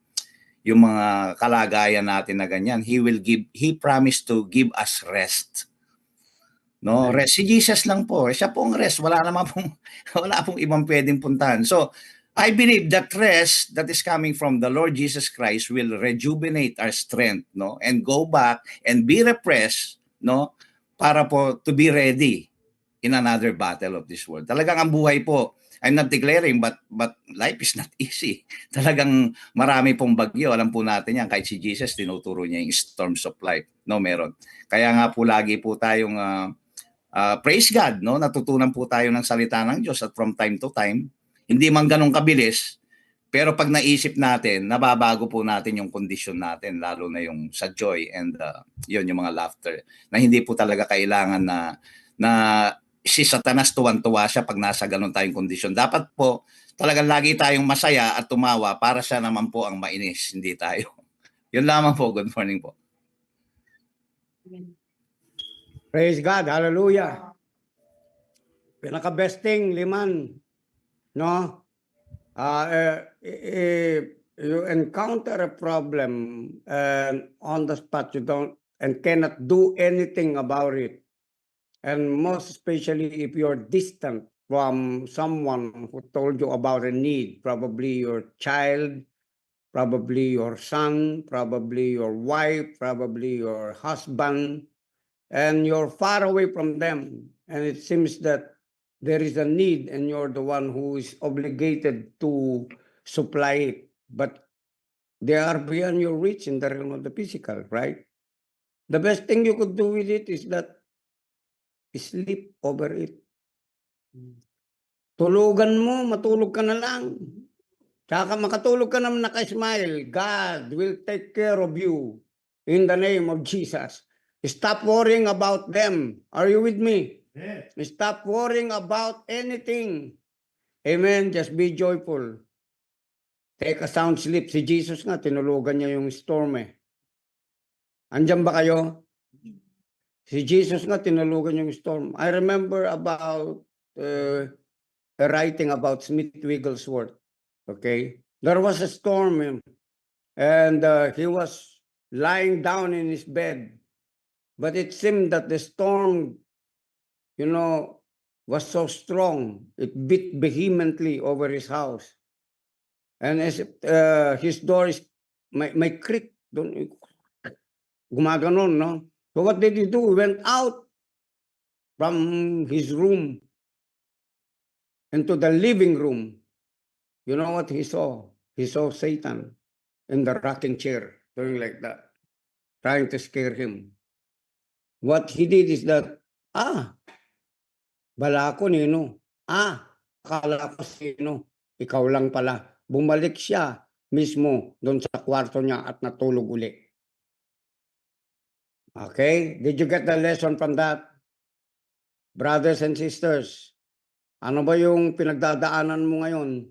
S7: Yung mga kalagayan natin na ganyan, he promised to give us rest. No, rest si Jesus lang po. Siya pong rest, wala pong ibang pwedeng puntahan. So I believe that rest that is coming from the Lord Jesus Christ will rejuvenate our strength, no? And go back and be refreshed, no? Para po to be ready in another battle of this world. Talagang ang buhay po, I'm not declaring, but life is not easy. Talagang marami pong bagyo. Alam po natin yan. Kahit si Jesus, tinuturo niya yung storms of life. No, meron. Kaya nga po lagi po tayong praise God. No? Natutunan po tayo ng salita ng Diyos at from time to time, hindi man ganun kabilis, pero pag naisip natin, nababago po natin yung kondisyon natin, lalo na yung sa joy and yun, yung mga laughter. Na hindi po talaga kailangan na si Satanas tuwan-tuwa siya pag nasa ganun tayong kondisyon. Dapat po talagang lagi tayong masaya at tumawa para siya naman po ang mainis, hindi tayo. Yun lamang po. Good morning po.
S3: Praise God. Hallelujah. Pinaka-besting, Liman. No? encounter a problem and on the spot you don't and cannot do anything about it, and most especially if you're distant from someone who told you about a need, probably your child, probably your son, probably your wife, probably your husband, and you're far away from them, and it seems that there is a need and you're the one who is obligated to supply it, but they are beyond your reach in the realm of the physical, right? The best thing you could do with it is that sleep over it. Tulugan mo, matulog ka na lang. Tsaka makatulog ka naman naka-smile. God will take care of you in the name of Jesus. Stop worrying about them. Are you with me?
S1: Yes.
S3: Stop worrying about anything. Amen. Just be joyful. Take a sound sleep. Si Jesus nga, tinulugan niya yung storm eh. Andyan ba kayo? Si Jesus nga, tinulugan yung storm. I remember about a writing about Smith Wigglesworth. Okay? There was a storm and he was lying down in his bed. But it seemed that the storm, was so strong. It beat vehemently over his house. And as his door is, may creak, gumaganon, no? So what did he do? He went out from his room into the living room. You know what he saw? He saw Satan in the rocking chair, doing like that, trying to scare him. What he did is that, bala ko nino. Akala ko sino. Ikaw lang pala. Bumalik siya mismo doon sa kwarto niya at natulog uli. Okay? Did you get the lesson from that? Brothers and sisters, ano ba yung pinagdadaanan mo ngayon?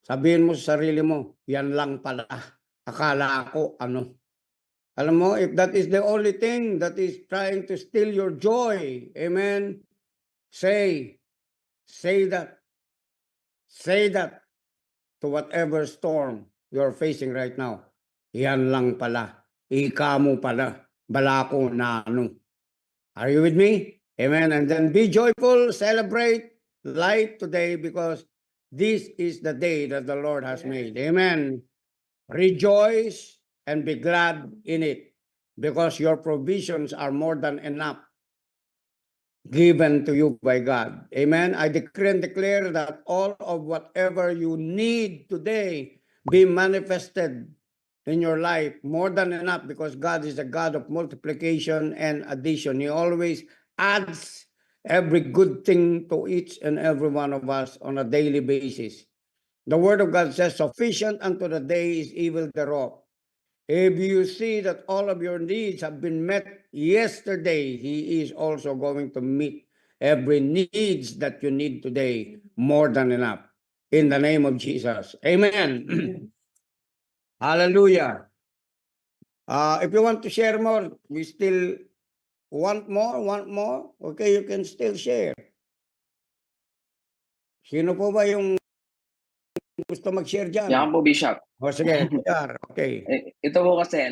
S3: Sabihin mo sa sarili mo, yan lang pala. Akala ko ano. Alam mo, if that is the only thing that is trying to steal your joy, amen, say that to whatever storm you're facing right now. Yan lang pala. Ika mo pala. Balako na ano. Are you with me? Amen. And then be joyful, celebrate light today because this is the day that the Lord has made. Amen. Rejoice and be glad in it because your provisions are more than enough given to you by God. Amen. I decree and declare that all of whatever you need today be manifested in your life more than enough because God is a God of multiplication and addition. He always adds every good thing to each and every one of us on a daily basis. The word of God says, sufficient unto the day is evil thereof. If you see that all of your needs have been met yesterday, He is also going to meet every needs that you need today more than enough. In the name of Jesus. Amen. Hallelujah. If you want to share more, we still want more. Okay, you can still share. Sino po ba yung gusto mag-share dyan?
S8: Yan po, Bishop.
S3: O sige, share. Okay.
S8: Ito po kasi,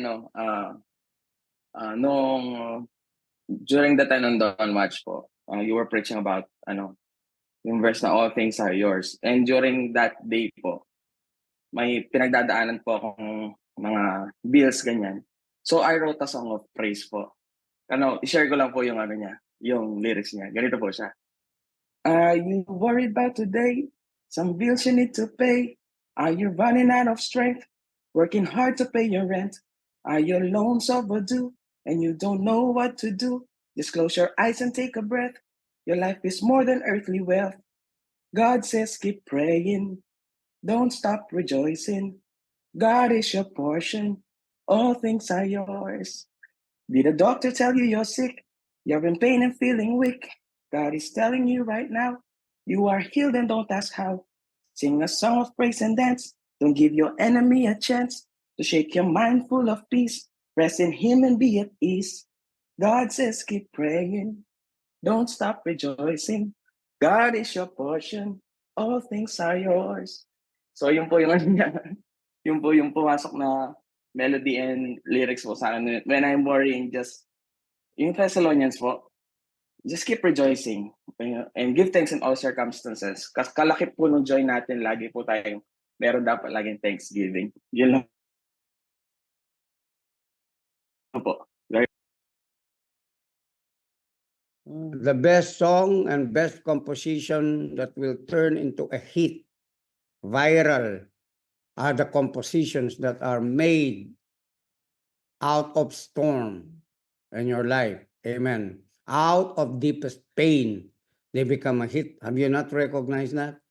S8: during the time ng Dawn Watch po, you were preaching about, yung verse na all things are yours. And during that day po, may pinagdadaanan po akong mga bills, ganyan. So I wrote a song of praise po. I-share ko lang po yung yung lyrics niya. Ganito po siya. Are you worried about today? Some bills you need to pay. Are you running out of strength? Working hard to pay your rent? Are your loans overdue and you don't know what to do? Just close your eyes and take a breath. Your life is more than earthly wealth. God says keep praying. Don't stop rejoicing. God is your portion. All things are yours. Did a doctor tell you you're sick? You're in pain and feeling weak. God is telling you right now, you are healed and don't ask how. Sing a song of praise and dance. Don't give your enemy a chance to shake your mind full of peace. Rest in Him and be at ease. God says keep praying. Don't stop rejoicing. God is your portion. All things are yours. So yun po yung niya. Yung po yung pumasok na melody and lyrics po sa akin. When I'm worrying, just yung Thessalonians po, just keep rejoicing and give thanks in all circumstances. Kasi kalaki po ng joy natin, lagi po tayong meron dapat laging thanksgiving. Yun lang po.
S3: The best song and best composition that will turn into a hit, viral, are the compositions that are made out of storm in your life. Amen. Out of deepest pain, they become a hit. Have you not recognized that?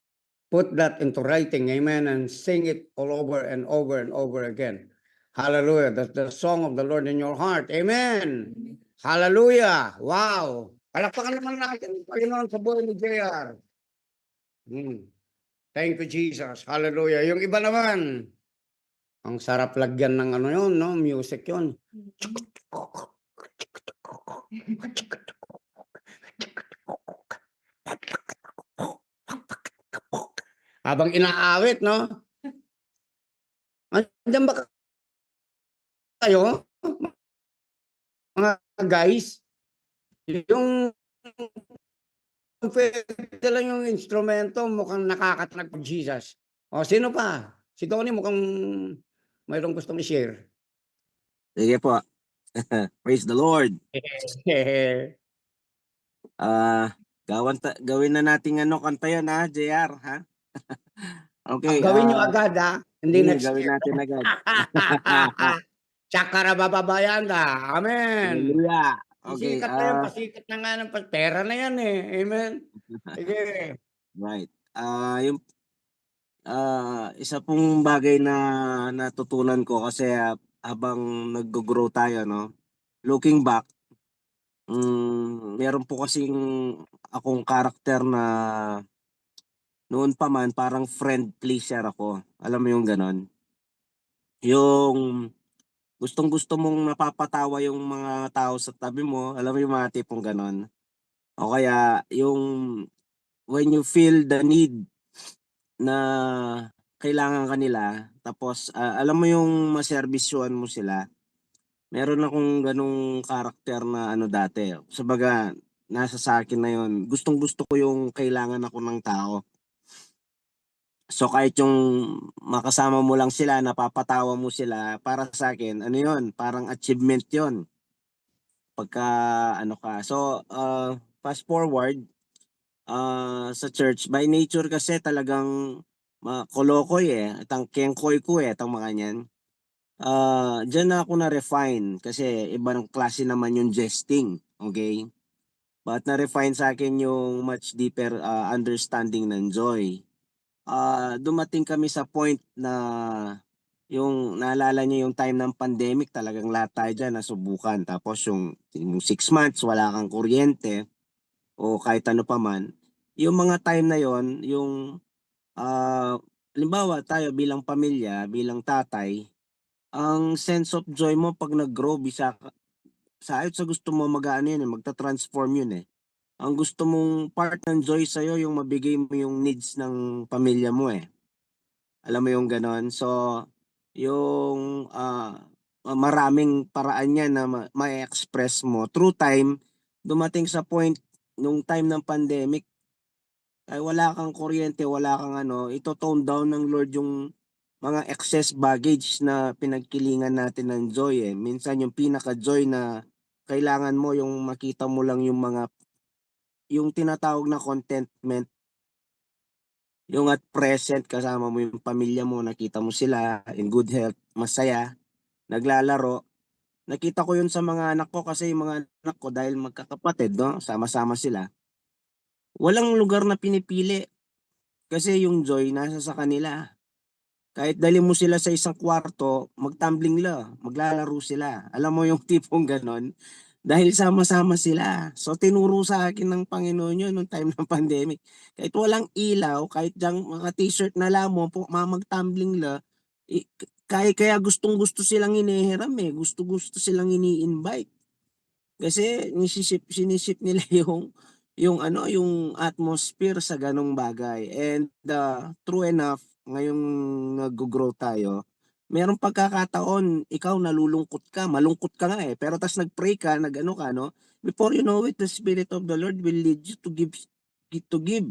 S3: Put that into writing, amen, and sing it all over and over and over again. Hallelujah. That's the song of the Lord in your heart. Amen. Hallelujah. Wow. Palakpakan naman natin, Panginoon, sa buhay ni JR. Thank you, Jesus. Hallelujah. Yung iba naman, ang sarap lagyan ng ano yun, no? Music yun. Habang inaawit, no? Andiyan ba kayo? Mga guys, yung pwede lang yung instrumento, mukhang nakakatanag pag Jesus. O, sino pa? Si Tony mukhang mayroong gustong i-share.
S9: Sige po. Praise the Lord. Gawin na nating kanta yun ha, JR, ha? Okay.
S3: Gawin nyo agad, ha? Hindi next
S9: gawin
S3: year.
S9: natin agad.
S3: Tsaka bababayan ka. Amen.
S9: Hallelujah. Okay.
S3: Pasikat na yan, pasikat na nga ng pera na yan eh. Amen. Sige.
S9: Right. Yung isa pong bagay na natutunan ko kasi habang nag-grow tayo, no? Looking back, meron po kasing akong karakter na noon pa man parang friend pleaser ako. Alam mo yung ganon? Yung gustong-gusto mong napapatawa yung mga tao sa tabi mo, alam mo yung mga tipong ganon. O kaya yung when you feel the need na kailangan kanila, tapos alam mo yung maservisyohan mo sila. Meron akong ganung karakter na dati. Sabaga, nasa sa akin na yun. Gustong-gusto ko yung kailangan ako ng tao. So kahit yung makasama mo lang sila, napapatawa mo sila, para sa akin, yun, parang achievement yun. Pagka ka. So fast forward, sa church, by nature kasi talagang kolokoy itang kengkoy ko itang mga yan. Diyan na ako na-refine kasi ibang klase naman yung jesting, okay? But na-refine sa akin yung much deeper understanding ng joy. Dumating kami sa point na yung naalala niyo yung time ng pandemic, talagang lahat tayo dyan nasubukan. Tapos yung 6 months wala kang kuryente o kahit ano pa man. Yung mga time na yon, yung halimbawa tayo bilang pamilya, bilang tatay, ang sense of joy mo pag nag-grow bisa sa gusto mo yun magta-transform yun Ang gusto mong part ng joy sa'yo yung mabigay mo yung needs ng pamilya mo Alam mo yung ganon. So, yung maraming paraan yan na ma-express mo. Through time, dumating sa point, nung time ng pandemic, ay wala kang kuryente, wala kang ito-tone down ng Lord yung mga excess baggage na pinagkilingan natin ng joy Minsan yung pinaka-joy na kailangan mo yung makita mo lang yung tinatawag na contentment. Yung at present kasama mo yung pamilya mo, nakita mo sila in good health, masaya, naglalaro. Nakita ko yun sa mga anak ko kasi yung mga anak ko dahil magkakapatid, no? Sama-sama sila. Walang lugar na pinipili kasi yung joy nasa sa kanila. Kahit dali mo sila sa isang kwarto, magtumbling maglalaro sila. Alam mo yung tipong ganon? Dahil sama-sama sila. So tinuro sa akin ng Panginoon yun nung time ng pandemic. Kahit walang ilaw, kahit diyang mga t-shirt na lamo, magtumbling kaya gustong-gusto silang inihiram Gusto-gusto silang ini-invite. Kasi sinisip nila yung atmosphere sa ganong bagay. And true enough, ngayong nag-grow tayo, merong pagkakataon, ikaw nalulungkot ka, malungkot ka nga eh, pero tas nag-pray ka, nag-ano ka, no? Before you know it, the Spirit of the Lord will lead you to give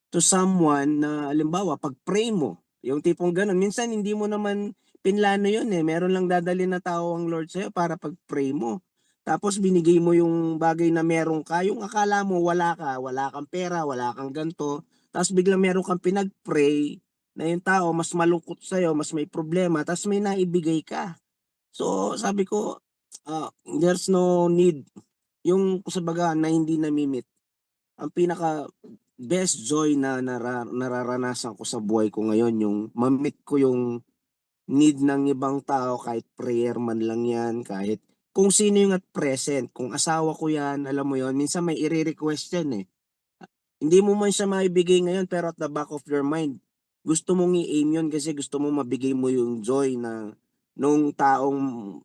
S9: to someone na, halimbawa, pag-pray mo, yung tipong ganun. Minsan, hindi mo naman pinlano yun eh. Meron lang dadalhin na tao ang Lord sa'yo para pag-pray mo. Tapos binigay mo yung bagay na meron ka, yung akala mo wala ka, wala kang pera, wala kang ganto. Tapos biglang meron kang pinag-pray na yung tao mas malungkot sa'yo, mas may problema, tapos may naibigay ka. So sabi ko, there's no need. Yung sabaga na hindi namimit. Ang pinaka best joy na nararanasan ko sa buhay ko ngayon, yung mamit ko yung need ng ibang tao, kahit prayer man lang yan, kahit kung sino yung at present. Kung asawa ko yan, alam mo yon, minsan may i-request yan eh. Hindi mo man siya maibigay ngayon, pero at the back of your mind, gusto mong i-aim yun kasi gusto mo mabigay mo yung joy na nung taong,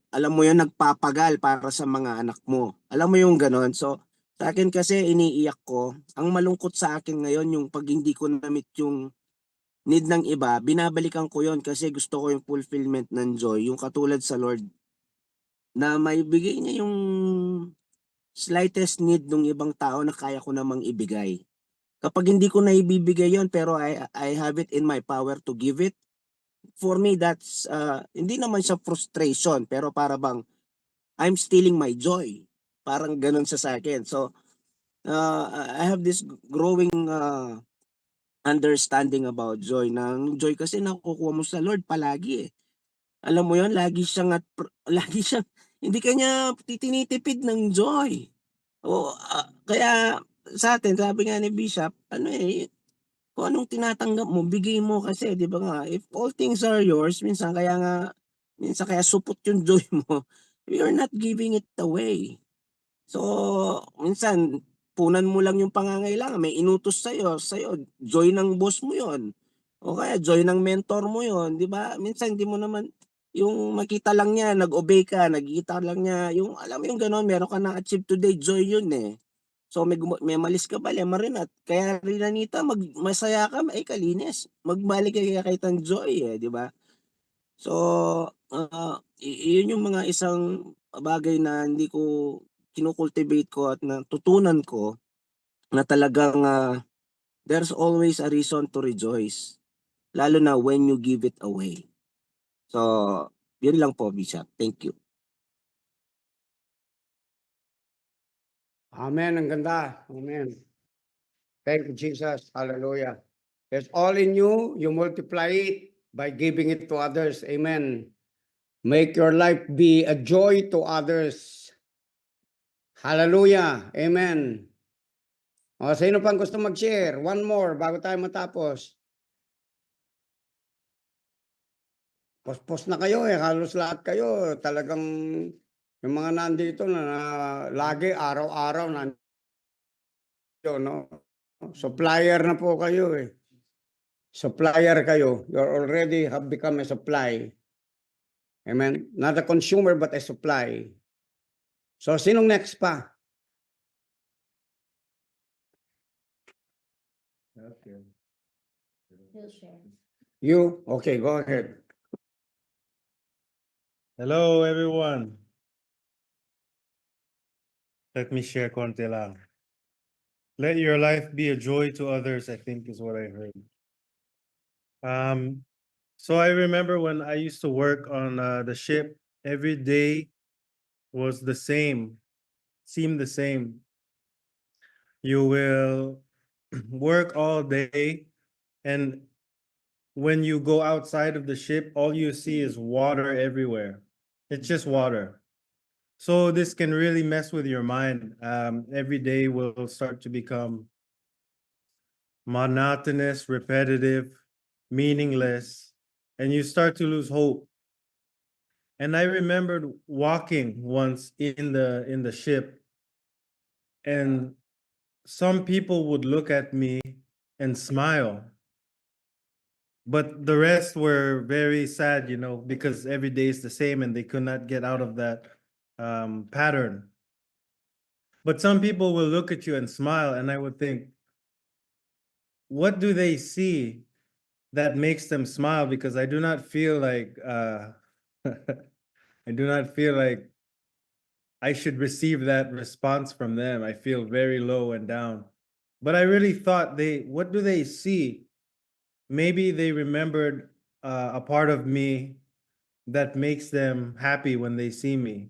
S9: alam mo yun, nagpapagal para sa mga anak mo. Alam mo yung ganon. So, sa akin kasi iniiyak ko. Ang malungkot sa akin ngayon, yung pag hindi ko na-meet yung need ng iba, binabalikan ko yon kasi gusto ko yung fulfillment ng joy. Yung katulad sa Lord, na maibigay niya yung slightest need ng ibang tao na kaya ko namang ibigay. Kapag hindi ko na ibibigay yon pero I have it in my power to give it, for me that's hindi naman siya frustration pero para bang I'm stealing my joy. Parang ganun sa akin. So I have this growing understanding about joy. Nang joy kasi nakukuha mo sa Lord palagi eh. Alam mo yon, lagi siyang lagi siyang hindi kanya titinitipid ng joy. O kaya sa atin, sabi nga ni Bishop, ano eh, kung anong tinatanggap mo, bigay mo kasi, di ba nga, if all things are yours, minsan kaya supot yung joy mo, you're not giving it away. So, minsan, punan mo lang yung pangangailangan, may inutos sa'yo, joy ng boss mo yon. O kaya joy ng mentor mo yon, di ba? Minsan, hindi mo naman, yung makita lang niya, nag-obey ka, nagkita lang niya, yung alam mo yung gano'n, meron ka na-achieve today, joy yun eh. So may malis ka bali, marinat. Kaya rin Anita, masaya ka, ay kalinis. Magbalik ka kay Tan Joy eh, di ba? So, yun yung mga isang bagay na hindi ko kinukultivate ko at natutunan ko na talagang there's always a reason to rejoice. Lalo na when you give it away. So, yun lang po, Bishop. Thank you.
S3: Amen. Ang ganda. Amen. Thank you, Jesus. Hallelujah. It's all in you. You multiply it by giving it to others. Amen. Make your life be a joy to others. Hallelujah. Amen. O, sino pang gusto mag-share? One more bago tayo matapos. Post na kayo eh. Halos lahat kayo. Talagang yung mga nandito na lagi araw-araw nandito, no? Supplier na po kayo eh. Supplier kayo. You already have become a supply. Amen. Not a consumer but a supply. So, sinong next pa? You? Okay, go ahead.
S1: Hello, everyone. Let me share konti lang. Let your life be a joy to others, I think is what I heard. So I remember when I used to work on the ship, every day was the same, seemed the same. You will work all day, and when you go outside of the ship, all you see is water everywhere. It's just water. So this can really mess with your mind. Every day will start to become monotonous, repetitive, meaningless, and you start to lose hope. And I remembered walking once in the ship, and some people would look at me and smile. But the rest were very sad, because every day is the same and they could not get out of that pattern. But some people will look at you and smile, and I would think, what do they see that makes them smile, because I do not feel like I do not feel like I should receive that response from them. I feel very low and down. But I really thought, what do they see? Maybe they remembered a part of me that makes them happy when they see me.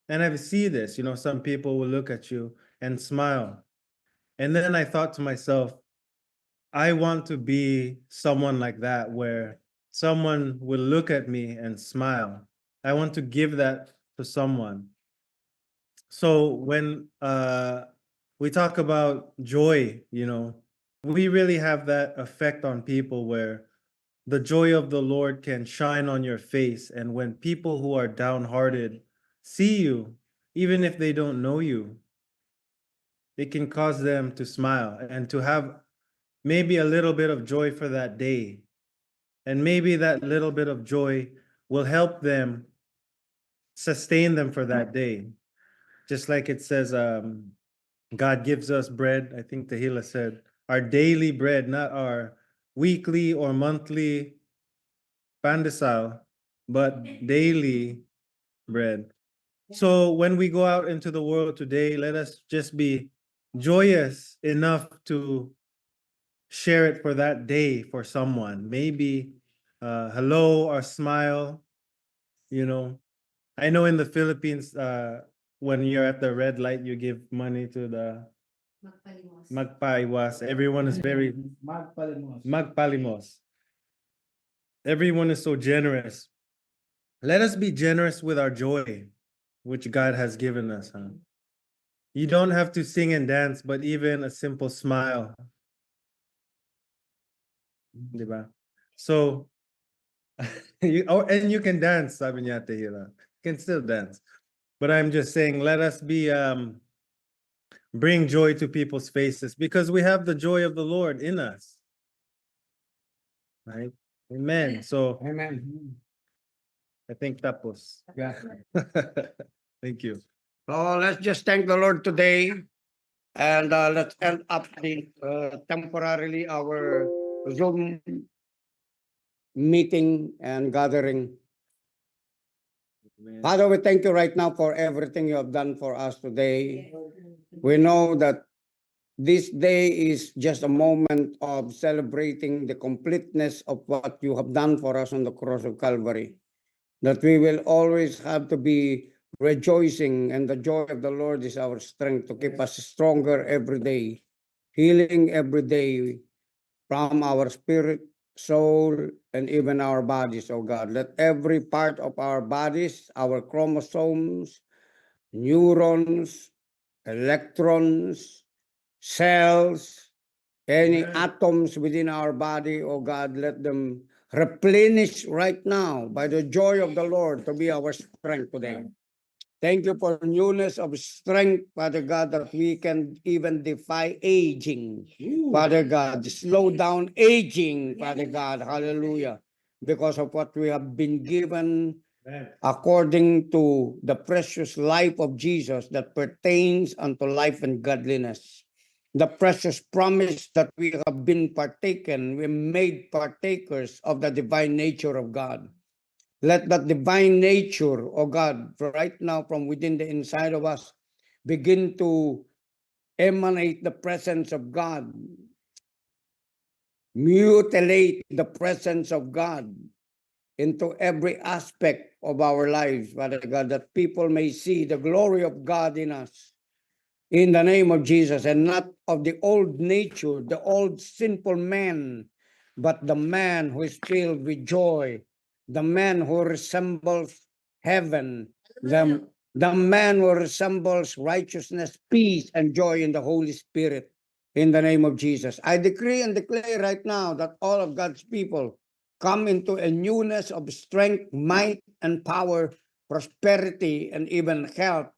S1: And I see this, some people will look at you and smile. And then I thought to myself, I want to be someone like that, where someone will look at me and smile. I want to give that to someone. So when we talk about joy, we really have that effect on people, where the joy of the Lord can shine on your face. And when people who are downhearted see you, even if they don't know you, it can cause them to smile and to have maybe a little bit of joy for that day. And maybe that little bit of joy will help them sustain them for that day. Just like it says, God gives us bread. I think Tahila said, our daily bread, not our weekly or monthly pandesal, but daily bread. So when we go out into the world today, let us just be joyous enough to share it for that day for someone. Maybe hello or smile. I know in the Philippines, when you're at the red light, you give money to the magpaiwas. Everyone is very magpalimos. Everyone is so generous. Let us be generous with our joy, which God has given us. You don't have to sing and dance, but even a simple smile. Diba? So, and you can dance, sabi niya Tahila. You can still dance. But I'm just saying, let us be bring joy to people's faces, because we have the joy of the Lord in us. Right? Amen. So
S3: Amen.
S1: I think tapos.
S3: Yeah.
S1: Thank you.
S3: So let's just thank the Lord today, and let's end up temporarily our Zoom meeting and gathering. Father, we thank you right now for everything you have done for us today. We know that this day is just a moment of celebrating the completeness of what you have done for us on the cross of Calvary. That we will always have to be rejoicing, and the joy of the Lord is our strength to keep us stronger every day, healing every day from our spirit, soul, and even our bodies, oh God. Let every part of our bodies, our chromosomes, neurons, electrons, cells, any atoms within our body, oh God, let them replenish right now by the joy of the Lord to be our strength today. Thank you for newness of strength, Father God, that we can even defy aging, Father God, slow down aging, Father God, hallelujah, because of what we have been given according to the precious life of Jesus that pertains unto life and godliness. The precious promise that we have been partaken, we made partakers of the divine nature of God. Let that divine nature, oh God, right now from within the inside of us, begin to emanate the presence of God, mutilate the presence of God into every aspect of our lives, Father God, that people may see the glory of God in us, in the name of Jesus, and not of the old nature, the old sinful man, but the man who is filled with joy, the man who resembles heaven, the man who resembles righteousness, peace, and joy in the Holy Spirit, in the name of Jesus. I decree and declare right now that all of God's people come into a newness of strength, might, and power, prosperity, and even health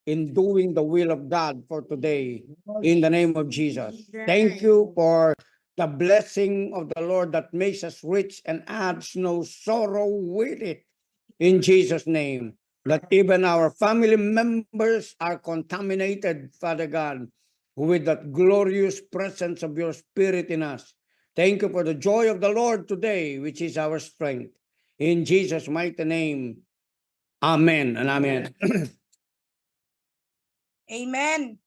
S3: in doing the will of God for today, in the name of Jesus. Thank you for the blessing of the Lord that makes us rich and adds no sorrow with it, in Jesus' name. That even our family members are contaminated, Father God, with that glorious presence of your Spirit in us, Thank you for the joy of the Lord today, which is our strength. In Jesus' mighty name, amen and amen.
S10: Amen.